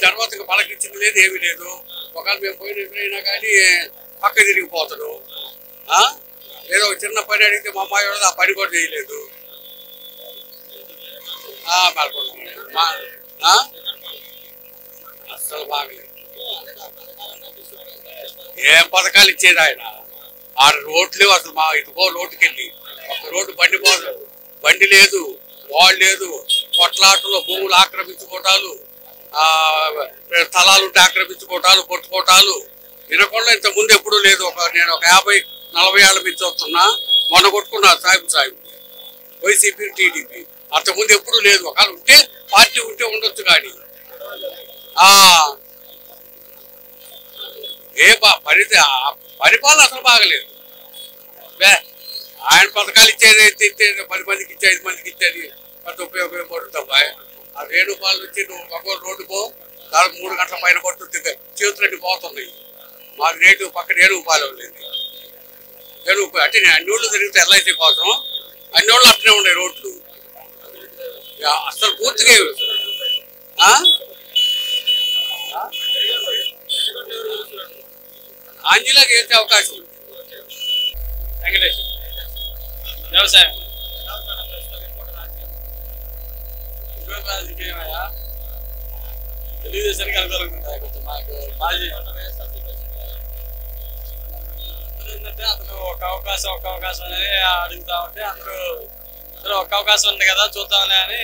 తర్వాత పలకించింది లేదు, ఏమీ లేదు. ఒకవేళ మేము పోయిన ఎప్పుడైనా కానీ పక్క తిరిగిపోతాడు. ఏదో చిన్న పని అడిగితే మా అమ్మాయి ఆ పని కూడా చేయలేదు. అస్సలు బాగలేదు. ఏం పథకాలు ఇచ్చేది ఆయన? 6 రోడ్లు అసలు మా ఇటుకో రోడ్డుకి వెళ్ళి ఒక రోడ్డు బండి లేదు, వాడు లేదు. కొట్లాటలో భూములు ఆక్రమించుకోవటాలు, స్థలాలుంటే ఆక్రమించుకోవటాలు, కొట్టుకోవటాలు వినకుండా ఇంత ముందు ఎప్పుడూ లేదు. నేను ఒక 50-40 ఏళ్ళ నుంచి వస్తున్నా. మొన్న కొట్టుకున్నారు సాయిబు వైసీపీ టీడీపీ. అంతకుముందు ఎప్పుడూ లేదు. ఒకవేళ ఉంటే పార్టీ ఉంటే ఉండొచ్చు. కానీ పరిపాలన అసలు బాగలేదు. ఆయన పథకాలు ఇచ్చేది 10 మందికి ఇచ్చేది, 5 మందికి ఇచ్చేది పెద్ద ఉపయోగపడుతుంది. ఆ వేణుపాలు వచ్చి నువ్వు ఒక్కొక్క రోడ్డు పో, దానికి 3 గంటల పైన కొడుతుంది. చేతులన్నీ పోతున్నాయి. మాకు రేటు పక్కన ఏనుగుపాలెం లేదు. ఏనుగు అంటే నేను అన్ని ఊళ్ళు తిరిగితే ఎల్ఐసి కోసం అన్ని ఊళ్ళు అట్లనే ఉన్నాయి రోడ్లు. అసలు పూర్తిగా ఆంజీలాకి వేసే అవకాశం ఉంది. వెంకటేష్ వ్యవసాయం రాజకీయమయ్యా తెలుగుదేశానికి అనుకూలంగా కొంచెం మాకు ఏంటంటే అతను ఒక అవకాశం అని అడుగుతా ఉంటే అందరూ ఒక అవకాశం ఉంది కదా చూద్దామని అని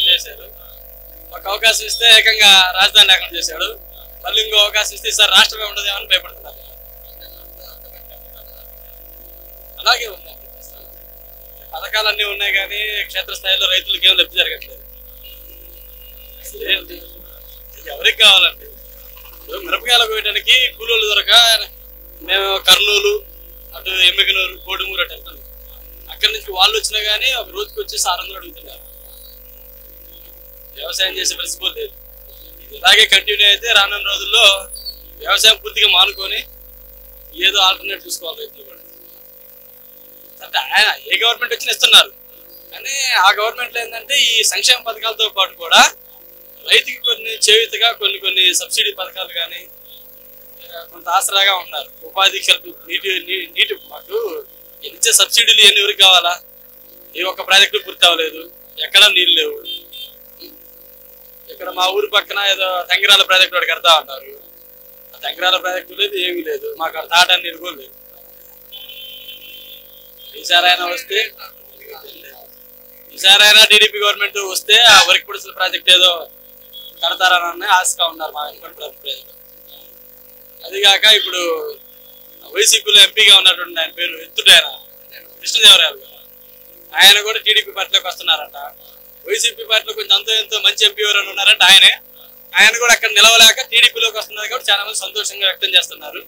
చేశారు. ఒక అవకాశం ఇస్తే ఏకంగా రాజధాని లేకుండా చేశాడు. మళ్ళీ ఇంకో అవకాశం ఇస్తే ఈసారి రాష్ట్రమే ఉండదేమని భయపడుతున్నారు. అలాగే ఉన్నాయి పథకాలన్నీ ఉన్నాయి కానీ క్షేత్రస్థాయిలో రైతులకి ఏం లబ్ధి జరగట్లేదు. ఎవరికి కావాలండి? మిరపకాయలు కోయడానికి కూలీలు దొరక మేము కర్నూలు, అటు ఎమ్మికనూరు, కోడుమూరు అటు వెళ్తాం. అక్కడి నుంచి వాళ్ళు వచ్చినా కానీ ఒక రోజుకి వచ్చి 600 అడుగుతున్నారు. వ్యవసాయం చేసే పరిస్థితి లేదు. ఇలాగే కంటిన్యూ అయితే రానున్న రోజుల్లో వ్యవసాయం పూర్తిగా మానుకొని ఏదో ఆల్టర్నేట్ చూసుకోవాలి రైతులు కూడా. అంటే ఆయన ఏ గవర్నమెంట్ వచ్చినా ఇస్తున్నారు కానీ ఆ గవర్నమెంట్లో ఏంటంటే ఈ సంక్షేమ పథకాలతో పాటు కూడా రైతుకి కొన్ని చేయూతగా కొన్ని సబ్సిడీ పథకాలు కానీ కొంత ఆసరాగా ఉన్నారు. ఉపాధి కల్పి నీటి మాకు ఇచ్చే సబ్సిడీలు ఎన్ని ఎవరికి కావాలా? ఏ ఒక్క ప్రాజెక్టు పూర్తి అవ్వలేదు, ఎక్కడ నీళ్ళు లేవు. ఇక్కడ మా ఊరి పక్కన ఏదో తంగిరాల ప్రాజెక్టు వాడికి కడతా ఉన్నారు. ఆ తంగిరాల ప్రాజెక్టు లేదు, ఏమీ లేదు. మాకు అక్కడ తాట నీరు కూడా లేదు. ఈసారైనా టీడీపీ గవర్నమెంట్ వస్తే ఆ వరకు పొడిసిన ప్రాజెక్ట్ ఏదో కడతారని ఆశగా ఉన్నారు మా ప్రజలు. అదిగాక ఇప్పుడు వైసీపీలో ఎంపీగా ఉన్నటువంటి ఆయన పేరు ఎత్తుడైన కృష్ణదేవరాయలు గారు, ఆయన కూడా టీడీపీ పార్టీలోకి వస్తున్నారంట. వైసీపీ పార్టీలో కొంచెం అంతో ఎంతో మంచి ఎంపీ ఎవరైనా ఉన్నారంటే ఆయన కూడా అక్కడ నిలవలేక టీడీపీలోకి వస్తున్నారు కాబట్టి చాలా మంది సంతోషంగా వ్యక్తం చేస్తున్నారు.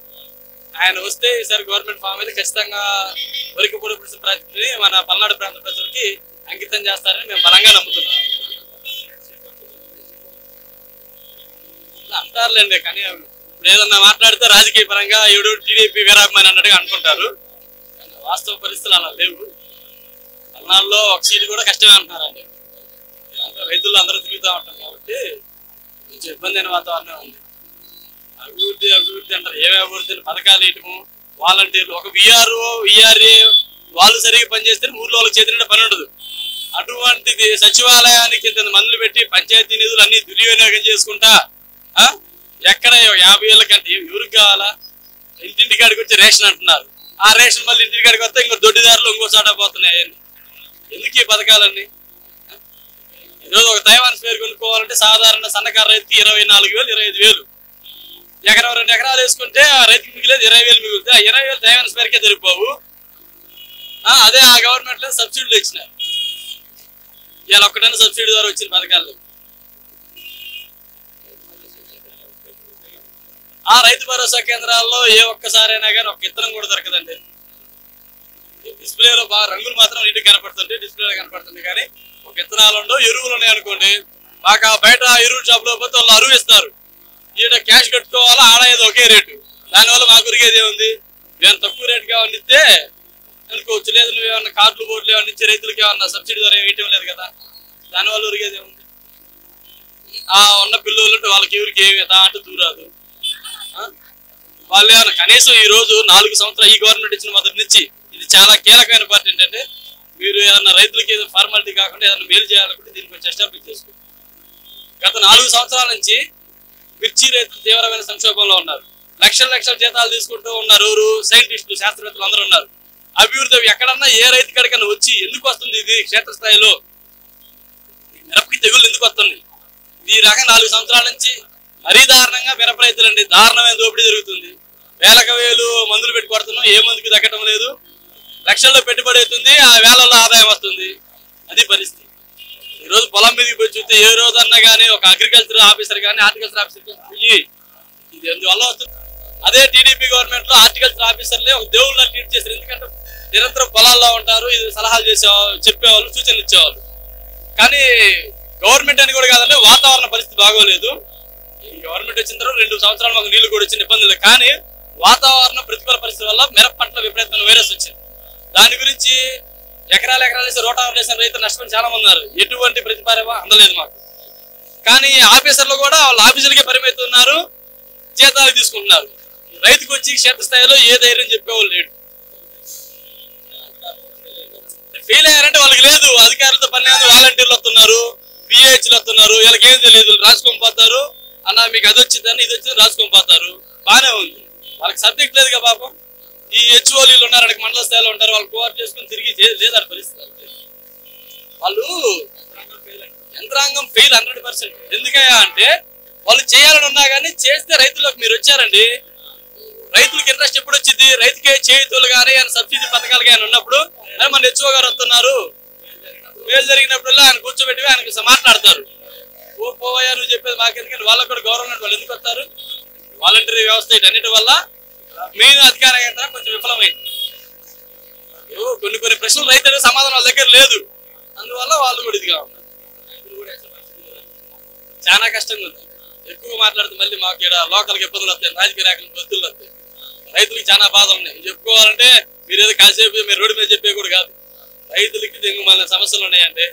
ఆయన వస్తే ఈసారి గవర్నమెంట్ ఫామ్ అయితే ఖచ్చితంగా వరకు పొడిసిన ప్రాజెక్టుని మన పల్నాడు ప్రాంత ప్రజలకి అంకితం చేస్తారని మేము బలంగా నమ్ముతున్నాం. అంటారులేండి కానీ ఇప్పుడు ఏదన్నా మాట్లాడితే రాజకీయ పరంగా ఎవడు టీడీపీ వీరాభిమాని అన్నట్టుగా అనుకుంటారు. వాస్తవ పరిస్థితులు అలా లేవు. పల్నాడులో ఒక సీటు కూడా కష్టమే అంటున్నారండి. రైతులు అందరూ తిరుగుతూ ఉంటారు కాబట్టి కొంచెం ఇబ్బంది అయిన వాతావరణం ఉంది. అభివృద్ధి అంటారు. ఏమే అభివృద్ధి? పథకాలు వేయటము, వాలంటీర్లు, ఒక విఆర్ఏ వాళ్ళు సరిగ్గా పనిచేస్తే ఊర్లో వాళ్ళకి చేతిలో పని ఉండదు. అటువంటిది సచివాలయానికి ఇంత మందులు పెట్టి పంచాయతీ నిధులు అన్ని దుర్వినియోగం చేసుకుంటా ఎక్కడ 50 ఏళ్ళ కంటే ఎవరికి కావాలా? ఇంటింటికాడికి వచ్చి రేషన్ అంటున్నారు. ఆ రేషన్ మళ్ళీ ఇంటికాడికి వస్తే ఇంకో దొడ్డిదారులు ఇంకో చాట పోతున్నాయి. ఎందుకు ఈ పథకాలన్నీ? ఈరోజు ఒక తైవాన్ స్పేర్ కొనుక్కోవాలంటే సాధారణ సన్నకారు రైతుకి 24,000 25,000. ఎకరం 2 ఎకరాలు వేసుకుంటే ఆ రైతుకి మిగిలేదు 20,000 మిగులుతుంది. ఆ 20,000 తైవాన్ స్పేర్కే సరిపోవు. అదే ఆ గవర్నమెంట్ లో సబ్సిడీలు ఇచ్చినారు. ఇవాళ ఒక్కటైనా సబ్సిడీ ద్వారా వచ్చిన పథకాలు. ఆ రైతు భరోసా కేంద్రాల్లో ఏ ఒక్కసారైనా కానీ ఒక ఇత్తనం కూడా దొరకదండి. డిస్ప్లేలో బాగా రంగులు మాత్రం నీట్గా కనపడుతుంది, డిస్ప్లేలో కనపడుతుంది. కానీ ఒక విత్తనాలు ఉండవు, ఎరువులు ఉన్నాయి అనుకోండి, బాగా బయట ఎరువుల షాప్ లో పోతే వాళ్ళు అరువు ఇస్తారు, ఈడ క్యాష్ కట్టుకోవాలా, ఆడ ఏదో ఒకే రేటు. దానివల్ల మాకు ఉరిగేది ఏముంది? నేను తక్కువ రేటుకి ఏమన్నా ఇస్తే అనుకోవచ్చు, లేదు నువ్వు ఏమన్నా కార్డులు బోర్డులు ఏమన్నా ఇచ్చే రైతులకి ఏమన్నా సబ్సిడీ ద్వారా వేయటం లేదు కదా, దానివల్ల ఉరిగేది ఏముంది? ఉన్న పిల్లలు వాళ్ళకి ఎవరికి ఏమి అంటూ దూరాదు. వాళ్ళు ఏమన్నా కనీసం ఈ రోజు 4 సంవత్సరాలు ఈ గవర్నమెంట్ ఇచ్చిన మొదటి నుంచి ఇది చాలా కీలకమైన పార్టీ ఏంటంటే, మీరు ఏదన్నా రైతులకి ఏదో ఫార్మాలిటీ కాకుండా ఏదైనా మేలు చేయాలనుకుంటే దీనికి కొంచెం ఎస్టాబ్లిష్ చేసుకోండి. గత 4 సంవత్సరాల నుంచి మిర్చి రైతులు తీవ్రమైన సంక్షోభంలో ఉన్నారు. లక్షల జీతాలు తీసుకుంటూ ఉన్నారు. ఎవరు? సైంటిస్టులు, శాస్త్రవేత్తలు అందరూ ఉన్నారు. అభివృద్ధి ఎక్కడన్నా ఏ రైతు కడికన్నా వచ్చి ఎందుకు వస్తుంది ఇది క్షేత్రస్థాయిలో మిరపకి తెగులు ఎందుకు వస్తుంది? ఈ రకం 4 సంవత్సరాల నుంచి మరీ దారుణంగా మిరప రైతులండి దారుణమైన దోపిడీ జరుగుతుంది. వేలకు వేలు మందులు పెట్టి కొడుతున్నాం, ఏ మందుకి తగ్గటం లేదు, లక్షల్లో పెట్టుబడి అవుతుంది, ఆ వేలలో ఆదాయం వస్తుంది. అది పరిస్థితి. ఈరోజు పొలం మీదకి పోయి చూస్తే ఏ రోజన్నా కానీ ఒక అగ్రికల్చర్ ఆఫీసర్ కానీ హార్టికల్చర్ ఆఫీసర్ పోయి ఇది ఎందువల్ల వస్తుంది? అదే టీడీపీ గవర్నమెంట్ లో హార్టికల్చర్ ఆఫీసర్లే ఒక దేవుళ్ళ ట్రీట్ చేశారు. ఎందుకంటే నిరంతరం పొలాల్లో ఉంటారు, ఇది సలహాలు చెప్పేవాళ్ళు, సూచనలు ఇచ్చేవాళ్ళు. కానీ గవర్నమెంట్ అని కూడా కాదంటే వాతావరణ పరిస్థితి బాగోలేదు. ఈ గవర్నమెంట్ వచ్చిన తర్వాత 2 సంవత్సరాలు మాకు నీళ్లు కూడా వచ్చిన ఇబ్బందులు, కానీ వాతావరణ ప్రతికూల పరిస్థితి వల్ల మిరప పంటల విపరీతమైన వైరస్ వచ్చింది. దాని గురించి ఎకరాలు వేసి రోటాలు వేసిన రైతులు నష్టపోయి చాలా మంది ఉన్నారు. ఎటువంటి ప్రతిపాదన అందలేదు మాకు. కానీ ఆఫీసర్లు కూడా వాళ్ళ ఆఫీసులకే పరిమితున్నారు, జీతాలు తీసుకుంటున్నారు. రైతుకు వచ్చి క్షేత్రస్థాయిలో ఏ ధైర్యం చెప్పేవాళ్ళు లేడు. ఫెయిల్ అయ్యారంటే వాళ్ళకి లేదు, అధికారులతో పని లేదు, వాలంటీర్లు వస్తున్నారు, పిహెచ్లు వస్తున్నారు, వీళ్ళకి ఏం తెలియదు, రాసుకొని పోతారు. అన్న మీకు అది వచ్చిందని ఇది వచ్చింది రాసుకొని పోతారు, బాగానే ఉంది. వాళ్ళకి సబ్జెక్ట్ లేదుగా పాపం. ఈ హెచ్ఓలీలు ఉన్నారు, అక్కడికి మండల స్థాయిలో ఉంటారు, వాళ్ళు కోఆర్ట్ చేసుకుని తిరిగి లేదా పరిస్థితి. వాళ్ళు యంత్రాంగం ఫెయిల్ 100%. ఎందుకయ్యా అంటే వాళ్ళు చేయాలని ఉన్నా కానీ చేస్తే రైతులకు మీరు వచ్చారండి. రైతులకు ఇంట్రెస్ట్ ఎప్పుడు వచ్చింది? రైతుకే చేతులు కానీ సబ్సిడీ పథకాలు కానీ ఉన్నప్పుడు మన హెచ్ఓ గారు వస్తున్నారు, మేలు జరిగినప్పుడల్లా ఆయన కూర్చోబెట్టి ఆయనకు మాట్లాడతారు. పోవయ్యా నువ్వు చెప్పేది మాకెందుకంటే వాళ్ళకు కూడా గవర్నమెంట్ వాళ్ళు ఎందుకు వస్తారు? వాలంటరీ వ్యవస్థ ఇటన్నిటి వల్ల మెయిన్ అధికార యంత్రం కొంచెం విఫలమైంది. కొన్ని ప్రశ్నలు రైతులకు సమాధానం వాళ్ళ దగ్గర లేదు, అందువల్ల వాళ్ళు కూడా ఇదిగా ఉన్నారు. చాలా కష్టంగా ఉంది. ఎక్కువ మాట్లాడితే మళ్ళీ మాకు ఇక్కడ లోకల్కి ఇబ్బందులు వస్తాయి, రాజకీయ రేఖలకు బతులు వస్తాయి. రైతులకి చాలా బాధలు ఉన్నాయి. చెప్పుకోవాలంటే మీరు ఏదో కాసేపు మీరు రోడ్డు మీద చెప్పే కూడా కాదు. రైతులకి దీనికి మన సమస్యలు ఉన్నాయంటే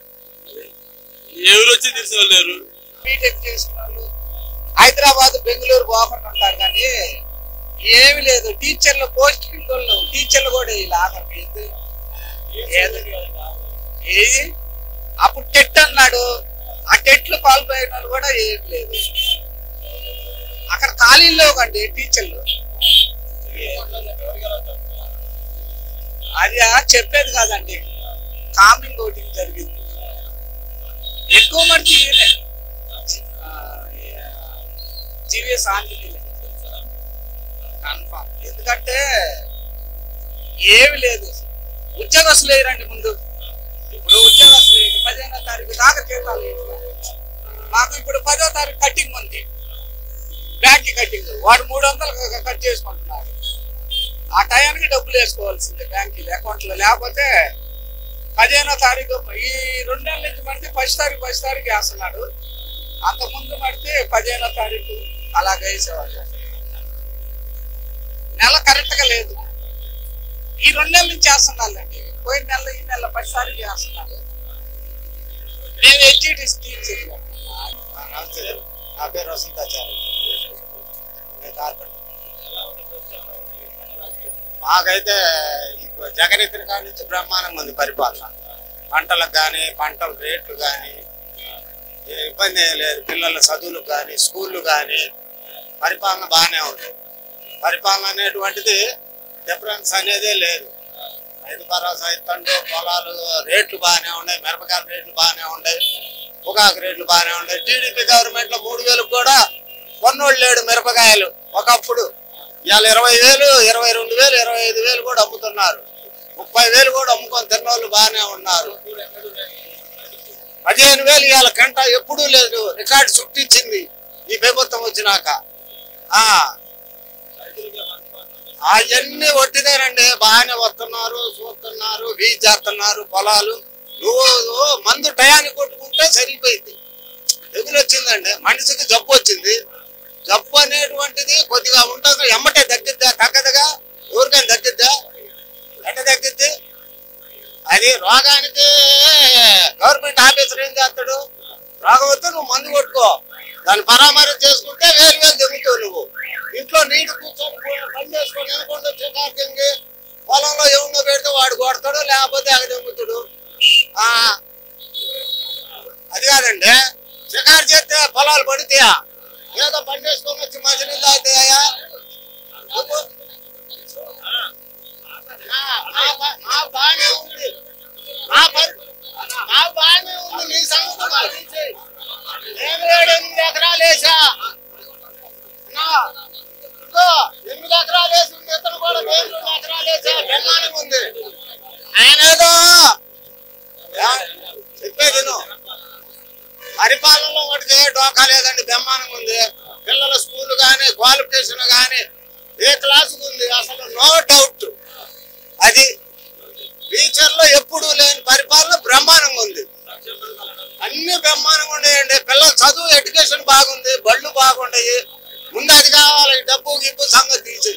ఎవరు వచ్చి తెలిసిన వాళ్ళు లేరు. బీటెక్ చేసిన వాళ్ళు హైదరాబాద్, బెంగళూరు పోకుండా ఉంటారు, కానీ ఏమి లేదు. టీచర్లు పోస్టింగ్ వాళ్ళు టీచర్లు కూడా ఇలా ఆఖరికి ఏది అప్పుడు టెట్ అన్నాడు, ఆ టెట్లు క్వాలిఫై అయిన వాళ్ళు కూడా ఏం లేదు. అక్కడ ఖాళీల్లో కండి టీచర్లు. అది చెప్పేది కాదండి, కామింగ్ ఓటింగ్ జరిగింది. ఎక్కువ మంది జీవీఎస్ ఆంజనేయులు కన్ఫామ్. ఎందుకంటే ఏమి లేదు, ఉద్యోగస్తులు వేయరండి ముందు. ఇప్పుడు ఉద్యోగస్తులు 15వ తారీఖు దాకా జీతాలు. మాకు ఇప్పుడు 10వ తారీఖు కటింగ్ ఉంది, బ్యాంక్ కటింగ్. వాడు 300 కట్ చేసుకుంటున్నాడు. ఆ టయానికి డబ్బులు వేసుకోవాల్సిందే బ్యాంకులు అకౌంట్లో. లేకపోతే 15వ తారీఖు ఈ 2 నెలల నుంచి మడితే 10 తారీఖు వేస్తున్నాడు. అంతకుముందు మడితే 15వ తారీఖు అలాగ వేసేవాడు. నెల కరెక్ట్గా లేదు. ఈ 2 నెలల నుంచి వేస్తున్నాళ్ళండి. పోయిన నెల ఈ నెల 10 తారీఖు వేస్తున్నాడు. మేము హెచ్ఈటీ స్కీమ్ చెప్పాము. నా పేరు వసంతాచార్య. మాకైతే జగన్ ఇతర కాడి నుంచి బ్రహ్మాండంగా ఉంది పరిపాలన. పంటలకు కానీ పంటల రేట్లు కానీ ఇబ్బంది ఏం లేదు. పిల్లల చదువులకు కానీ స్కూళ్ళు కానీ పరిపాలన బాగానే ఉంది. పరిపాలన అనేటువంటిది డిఫరెన్స్ అనేదే లేదు. రైతు భరోసా ఇస్తుండే, పొలాలు రేట్లు బాగానే ఉన్నాయి, మిరపకాయల రేట్లు బాగానే ఉన్నాయి, పొగాకు రేట్లు బాగానే ఉన్నాయి. టీడీపీ గవర్నమెంట్ లో 3,000 కూడా కొన్నోళ్ళు లేడు మిరపకాయలు. ఒకప్పుడు ఇవాళ 20,000, 22,000, 25,000 కూడా అమ్ముతున్నారు. 30,000 కూడా అమ్ముకొని తిన్నోళ్ళు బాగానే ఉన్నారు. 15,000 ఇవాళ గంట ఎప్పుడూ లేదు, రికార్డు చుట్టించింది ఈ ప్రభుత్వం వచ్చినాక. అవన్నీ ఒట్టిదేనండి. బాగానే వస్తున్నారు, చూస్తున్నారు, వీజ్ చేస్తున్నారు పొలాలు. నువ్వు మందు టయానికి కొట్టుకుంటే సరిపోయింది. తెగులు వచ్చిందండి, మనిషికి జబ్బు వచ్చింది. జబ్బు అనేటువంటిది కొద్దిగా ఉంటుంది, ఎమ్మటే తగ్గిద్దా? తగ్గదుగా. ఎవరికైనా తగ్గిద్దా? ఎట్ట తగ్గిద్ది? అది రోగానికి గవర్నమెంట్ ఆఫీసర్ ఏం చేస్తాడు? రోగం వస్తే నువ్వు మందు కొట్టుకో, దాన్ని పరామర్శ చేసుకుంటే వేరు తెగుతావు. నువ్వు ఇంట్లో నీటి కూర్చొని పని చేసుకొని అనుకుంటూ చికాకింగి పొలంలో ఏమో పెడితే వాడు కొడతాడు, లేకపోతే అక్కడ తెగుతాడు. అది కాదండి, చికారు చేస్తే పొలాలు పడితాయా? ఏదో పని చేసుకొని వచ్చి మంచినీళ్ళు తాగుతాయా? బాగానే ఉంది, బాగానే ఉంది. నీ సంగతి నేను 7-8 ఎకరాలు వేసా. 8 ఎకరాలు వేసి ఇతను కూడా 2 ఎకరాలు వేసా. బ్రహ్మాండంగా ఉంది. ఆయన ఏదో చెప్పేది పరిపాలనలో ఒకటికి డోకా లేదండి. బ్రహ్మాండంగా ఉంది. పిల్లల స్కూల్ కానీ క్వాలిఫికేషన్ కానీ ఏ క్లాసుకు ఉంది, అసలు నో డౌట్. అది ఫ్యూచర్ లో ఎప్పుడు లేని పరిపాలన బ్రహ్మాండంగా ఉంది. అన్ని బ్రహ్మాండంగా ఉన్నాయండి. పిల్లల చదువు ఎడ్యుకేషన్ బాగుంది, బళ్ళు బాగుంటాయి. ముందు అది కావాలి, డబ్బు గిప్పు సంగతి తీసి.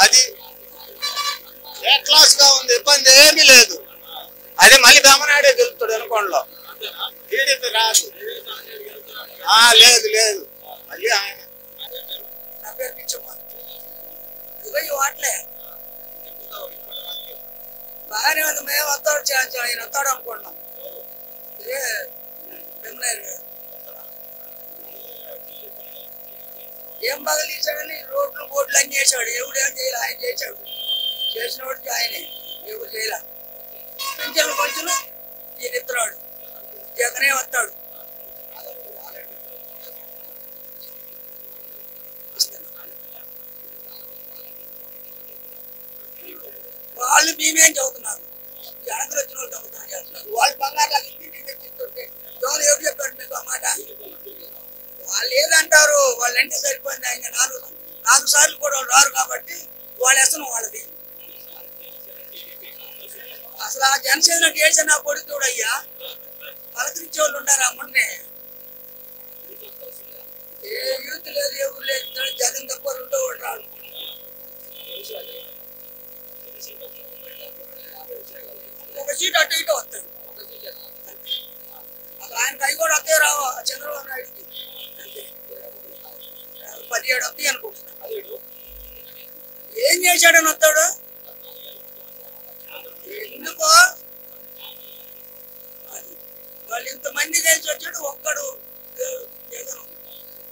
అది ఏ క్లాస్ గా ఉంది, ఇబ్బంది ఏమీ లేదు. అది మళ్ళీ బ్రహ్మనాయుడే గెలుపుతాడు అనుకోండిలో. టీడీపీ రాదు. లేదు లేదు, మళ్ళీ ఆయన. నా పేరు పిచ్చమ్మ. వాట్లే బాగానే ఉంది. మేము వస్తాడు, ఆయన వస్తాడు అనుకుంటున్నాం. ఏం బాగా తీసాడని రోడ్లు బోర్డులు అన్ని చేశాడు. ఎవడు ఏం చేయాలి? ఆయన చేశాడు. చేసిన వాడికి ఆయనే, ఎవరు చేయాల. పింఛన్లు పంచులు ఈయన ఇస్తున్నాడు. జగనే వస్తాడు. వాళ్ళు మేమేం చదువుతున్నారు, జనకులు వచ్చిన వాళ్ళు దొంగతనం చేస్తున్నారు. వాళ్ళు బంగారు లాగా ఇంటింటికి తెచ్చిస్తుంటే దొంగలు ఎవరు చెప్పారు మీకు ఆ మాట? వాళ్ళు ఏదంటారు, వాళ్ళంటే సరిపోయింది. ఆయన 4 సార్లు కూడా రారు కాబట్టి వాళ్ళ వ్యసనం వాళ్ళది. అసలు ఆ జనసేన చేసిన పొడి చూడయ్యా, పలకరించే వాళ్ళు ఉన్నారు. అమ్మనే ఏ యూత్ లేదు, ఎవరు లేదు. జగన్ తప్ప 2వ వాడు రాడు. ఒక సీట్ అటు ఇటు వస్తాడు. అసలు ఆయనకి అవి కూడా వస్తాయి రావు. చంద్రబాబు నాయుడుకి 17 వస్తాయి అనుకుంటున్నాడు. ఏం చేశాడని వస్తాడు? ఎందుకో వాళ్ళు ఇంతమంది కలిసి వచ్చాడు. ఒక్కడు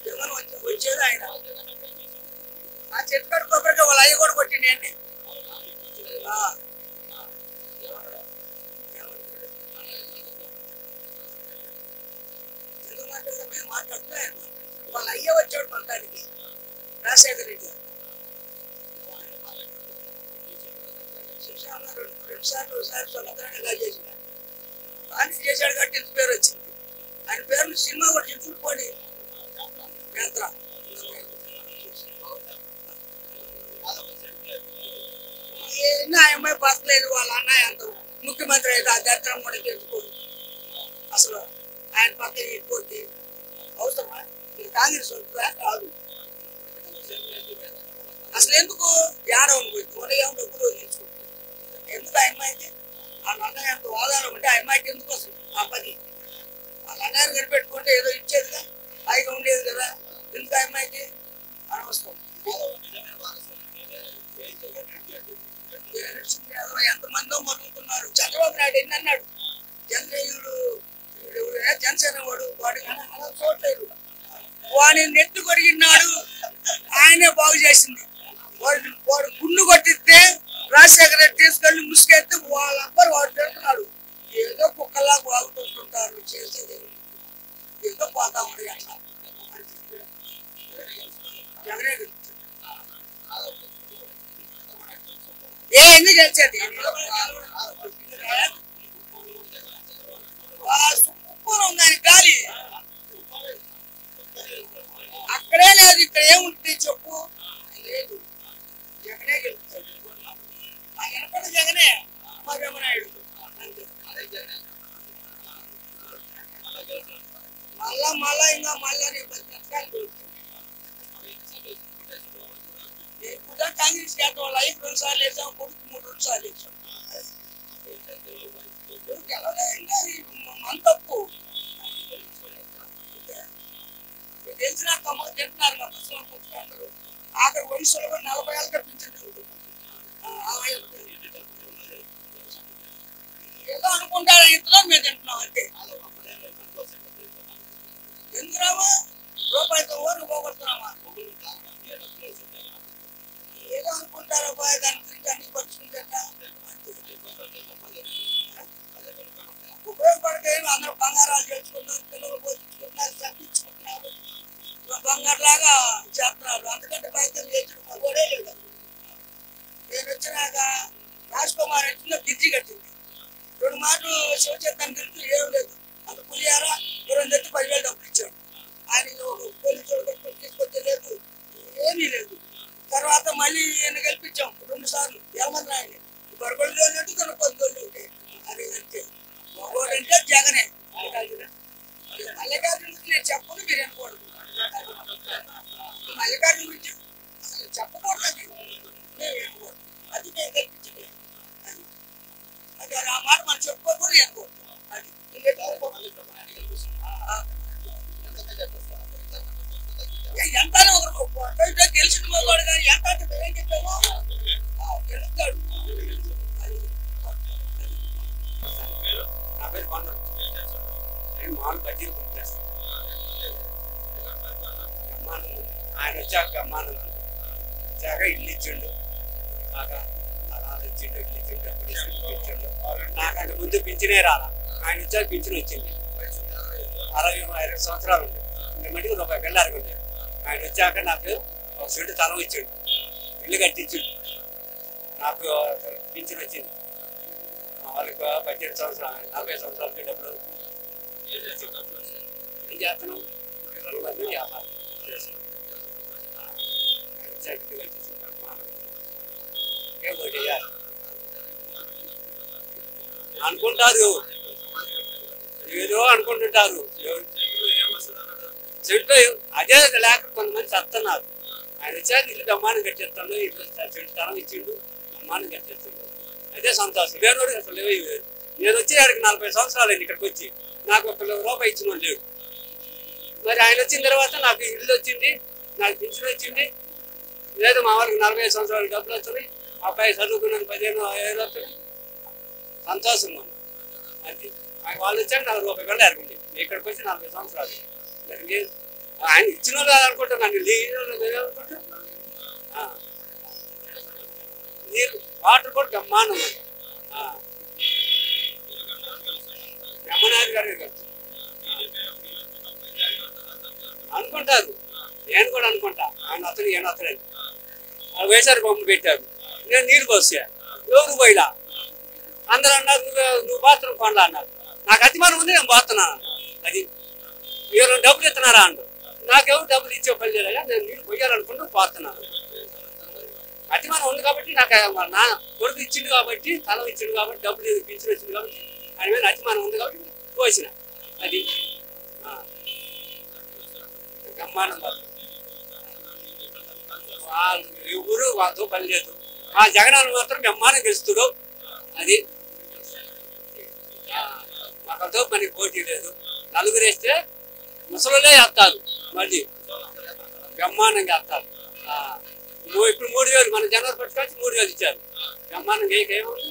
జగన్ వచ్చేది ఆయన. ఆ చెట్టు కొబ్బరిగా వాళ్ళు అయ్యి కూడా కొట్టిండి అండి. మేము మాట్లాడుతున్నాం. వాళ్ళ అయ్యే వచ్చాడు మొత్తానికి, రాజశేఖర రెడ్డి. 2 సార్లు స్వతంత్రంగా చేసిన ఆయన చేశాడు కాబట్టి ఇంత పేరు వచ్చింది. ఆయన పేరుని సినిమా కూడా చెప్పుకోండి. యంత్ర ఆ అమ్మాయి బతలేదు. వాళ్ళ అన్నయ్య అంత ముఖ్యమంత్రి అయితే ఆ దరిద్రం కూడా తెలుసుకోడు. అసలు ఆయన పక్కన పోతే అవసరమా? కాంగ్రెస్ కాదు. అసలు ఎందుకు ఏడవని పోయింది? మన ఏమో డబ్బులు వదిలించుకుంటుంది. ఎందుకు ఆ అమ్మాయికి? వాళ్ళ అన్నయ్య అంత హోదాలో ఉంటే ఆ అమ్మాయికి ఎందుకు అసలు ఆ పని? వాళ్ళ అన్నయ్యని కనిపెట్టుకుంటే ఏదో ఇచ్చేదిగా, హాయిగా ఉండేది కదా. ఎందుకు ఆ అమ్మాయికి అనవసరం? ఎంతమందో మరుగుతున్నారు. చంద్రబాబు నాయుడు ఎన్ని అన్నాడు? జనసేన వాడు చూడలేదు. వాడిని నెట్టు కొరిగినాడు, ఆయనే బాగు చేసింది. వాడు గుండు కొట్టిస్తే రాజశేఖర రెడ్డి తీసుకెళ్లి ముసుకెత్తి వాళ్ళందరూ వాడు తిడుతున్నాడు. ఏదో కుక్కల్లా బాగుతుంటారు, చేసేది ఏదో పోతా ఉంది. అట్లా జగనే ఎందుకు చేసేది? సూపర్ ఉందని గాలి అక్కడే లేదు. ఇక్కడ ఏముంటుంది చెప్పు? లేదు. జగనే గెలుస్తాడు. ఆయన కూడా జగనే, మా జగనాయుడు అంతే. మళ్ళా ఇంకా మళ్ళా రేపు 10 నిమిషాలు గెలుస్తాడు. ఇప్పుడు కాంగ్రెస్ చేత వాళ్ళు 5 సార్లు వేసాం, కొడుకు 3 సార్లు వేసాం. గెలవలేదంటే మన తప్పు. తెలిసిన కమ్మలు తింటున్నారు మా పుస్తకాలు. ఆఖరి వయసులో 40 ఏళ్ళకి పింఛన్ ఏదో అనుకుంటారు, ఇంతలో మేము తింటున్నాం అంతే. ఎందుకురామా రూపాయితో ఓరు పోగొడుతున్నామా? ఏదో అనుకుంటారా బాయ్, దాని గురించి అన్ని పరుచుకుంటా ఉపయోగపడతాయి. అందరూ బంగారాలు చేసుకున్నారు, పిల్లలు పోషించుకుంటున్నారు, చంపించుకుంటున్నారు, బంగారు లాగా చేస్తున్నారు. అందుకంటే బయట చేసుకున్నా కూడా లేదు. నేను వచ్చినాక రాజ్కుమార్ వచ్చిందో బ్రిడ్జి కట్టింది. 2 మాటలు శివచేతన్ గురించి ఏం లేదు. అంత పులియారా 10,000 డబ్బులు ఇచ్చాడు. ఆయన పోలీసులు కట్టుకొని తీసుకొచ్చే లేదు, ఏమీ లేదు. తర్వాత మళ్ళీ ఈయన గెలిపించాం 2 సార్లు. ఏమన్నా ఆయన బరగొళ్ళు లేనట్టు తన 10 అది అంతే. మగోడంటే జగనే. మల్లికార్జున గురించి నేను చెప్పను, మీరు అనుకోండి. మల్లికార్జున గురించి అసలు చెప్పకూడదు, మేము అనుకోండి. అది మేము గెలిపించలేదు. అది ఆ మాట మనం చెప్పుకోకూడదు అనుకోండి. అది ఎంత గెలిచిన మగవాడు కానీ ఎంత అంటే ఏం చెప్పామో గెలుస్తాడు. నా పేరు కొండ. నేను మామూలు బజ్జీలు కొనిచేస్తాను. ఆయన వచ్చాక అమ్మానం వచ్చాక ఇల్లు ఇచ్చిండు, బాగా అలా ఇచ్చిండు, ఇల్లు ఇచ్చిండు, అప్పుడు ఇచ్చిండు. నాకంటే ముందు పింఛనే రాలా, ఆయన వచ్చాక పింఛన్ వచ్చింది. 60 సంవత్సరాలు ఉంది. నేను మటుకు ₹1 అరగండి. ఆయన వచ్చాక నాకు 1 సెంటు స్థలం ఇచ్చిండు, ఇల్లు కట్టించిండు, నాకు పింఛన్ వచ్చింది. మా వాళ్ళకి 18 సంవత్సరాలు 40 సంవత్సరాలకి డబ్బులు ఏం చేస్తున్నాం, వ్యాపారం చేస్తున్నాం. అనుకుంటారు, ఏదో అనుకుంటుంటారు. చెట్లు అదే లేక కొంతమంది చస్తున్నారు. ఆయన వచ్చాక ఇల్లు బ్రహ్మాండం కట్టేస్తాడు, ఇల్లు చెట్టు స్థలం ఇచ్చిండు, బ్రహ్మాండం కట్టేస్తాడు. అదే సంతోషం. వేరే అసలు నేను వచ్చి ఆడికి 40 సంవత్సరాలు అయింది. ఇక్కడికి వచ్చి నాకు ₹1 ఇచ్చిన వాళ్ళు లేవు. మరి ఆయన వచ్చిన తర్వాత నాకు ఇల్లు వచ్చింది, నాకు పింఛన్ వచ్చింది. లేదు మా వాళ్ళకి 45 సంవత్సరాలు డబ్బులు వస్తున్నాయి, అబ్బాయి చదువుకున్నాను 15,000 వస్తున్నాయి. సంతోషం మనం. అది వాళ్ళు వచ్చాక నాకు ₹1 అరగండి. ఇక్కడికి వచ్చి 40 సంవత్సరాలు. ఆయన ఇచ్చిన వాళ్ళు అనుకుంటాను, నన్ను అనుకుంటా. నీరు వాటర్ కూడా బ్రహ్మాండం. బ్రహ్మనాథ్ గారు అనుకుంటారు, నేను కూడా అనుకుంటా. ఆయన అతను ఈయన అతను వేసారు, బొమ్మలు పెట్టారు, నేను నీళ్ళు పోసా, ఎవరు పోయిలా. అందరూ అన్నారు నువ్వు బాత్రూమ్ కొండ అన్నారు. నాకు అతిమానం ఉంది, నేను పోతున్నాను. అది ఎవరు డబ్బులు ఇస్తున్నారా అన్నారు. నాకెవరు డబ్బులు ఇచ్చే పని లేదా, నేను నీళ్ళు పోయాలనుకుంటూ పోతున్నాను. అతిమానం ఉంది కాబట్టి నాకు నా కొడుకు ఇచ్చిండు కాబట్టి, స్థలం ఇచ్చిండు కాబట్టి, డబ్బులు పింఛన్ వచ్చింది కాబట్టి, ఆయన మీద అతిమానం ఉంది కాబట్టి పోసిన. అది బ్రహ్మాండం. వాళ్ళు ఎవరు వాళ్ళతో పని లేదు. ఆ జగనాన్ని మాత్రం బ్రహ్మాండం గెలుస్తుడు. అది ఒకరితో పని పోటీ లేదు. నలుగురు వేస్తే ముసలులే వేస్తారు, మళ్ళీ బ్రహ్మాండంగా వేస్తారు. ఇప్పుడు 3,000 మన జనవరి పట్టుకొచ్చి 3,000 ఇచ్చారు. బ్రహ్మాండంగా ఏముంది.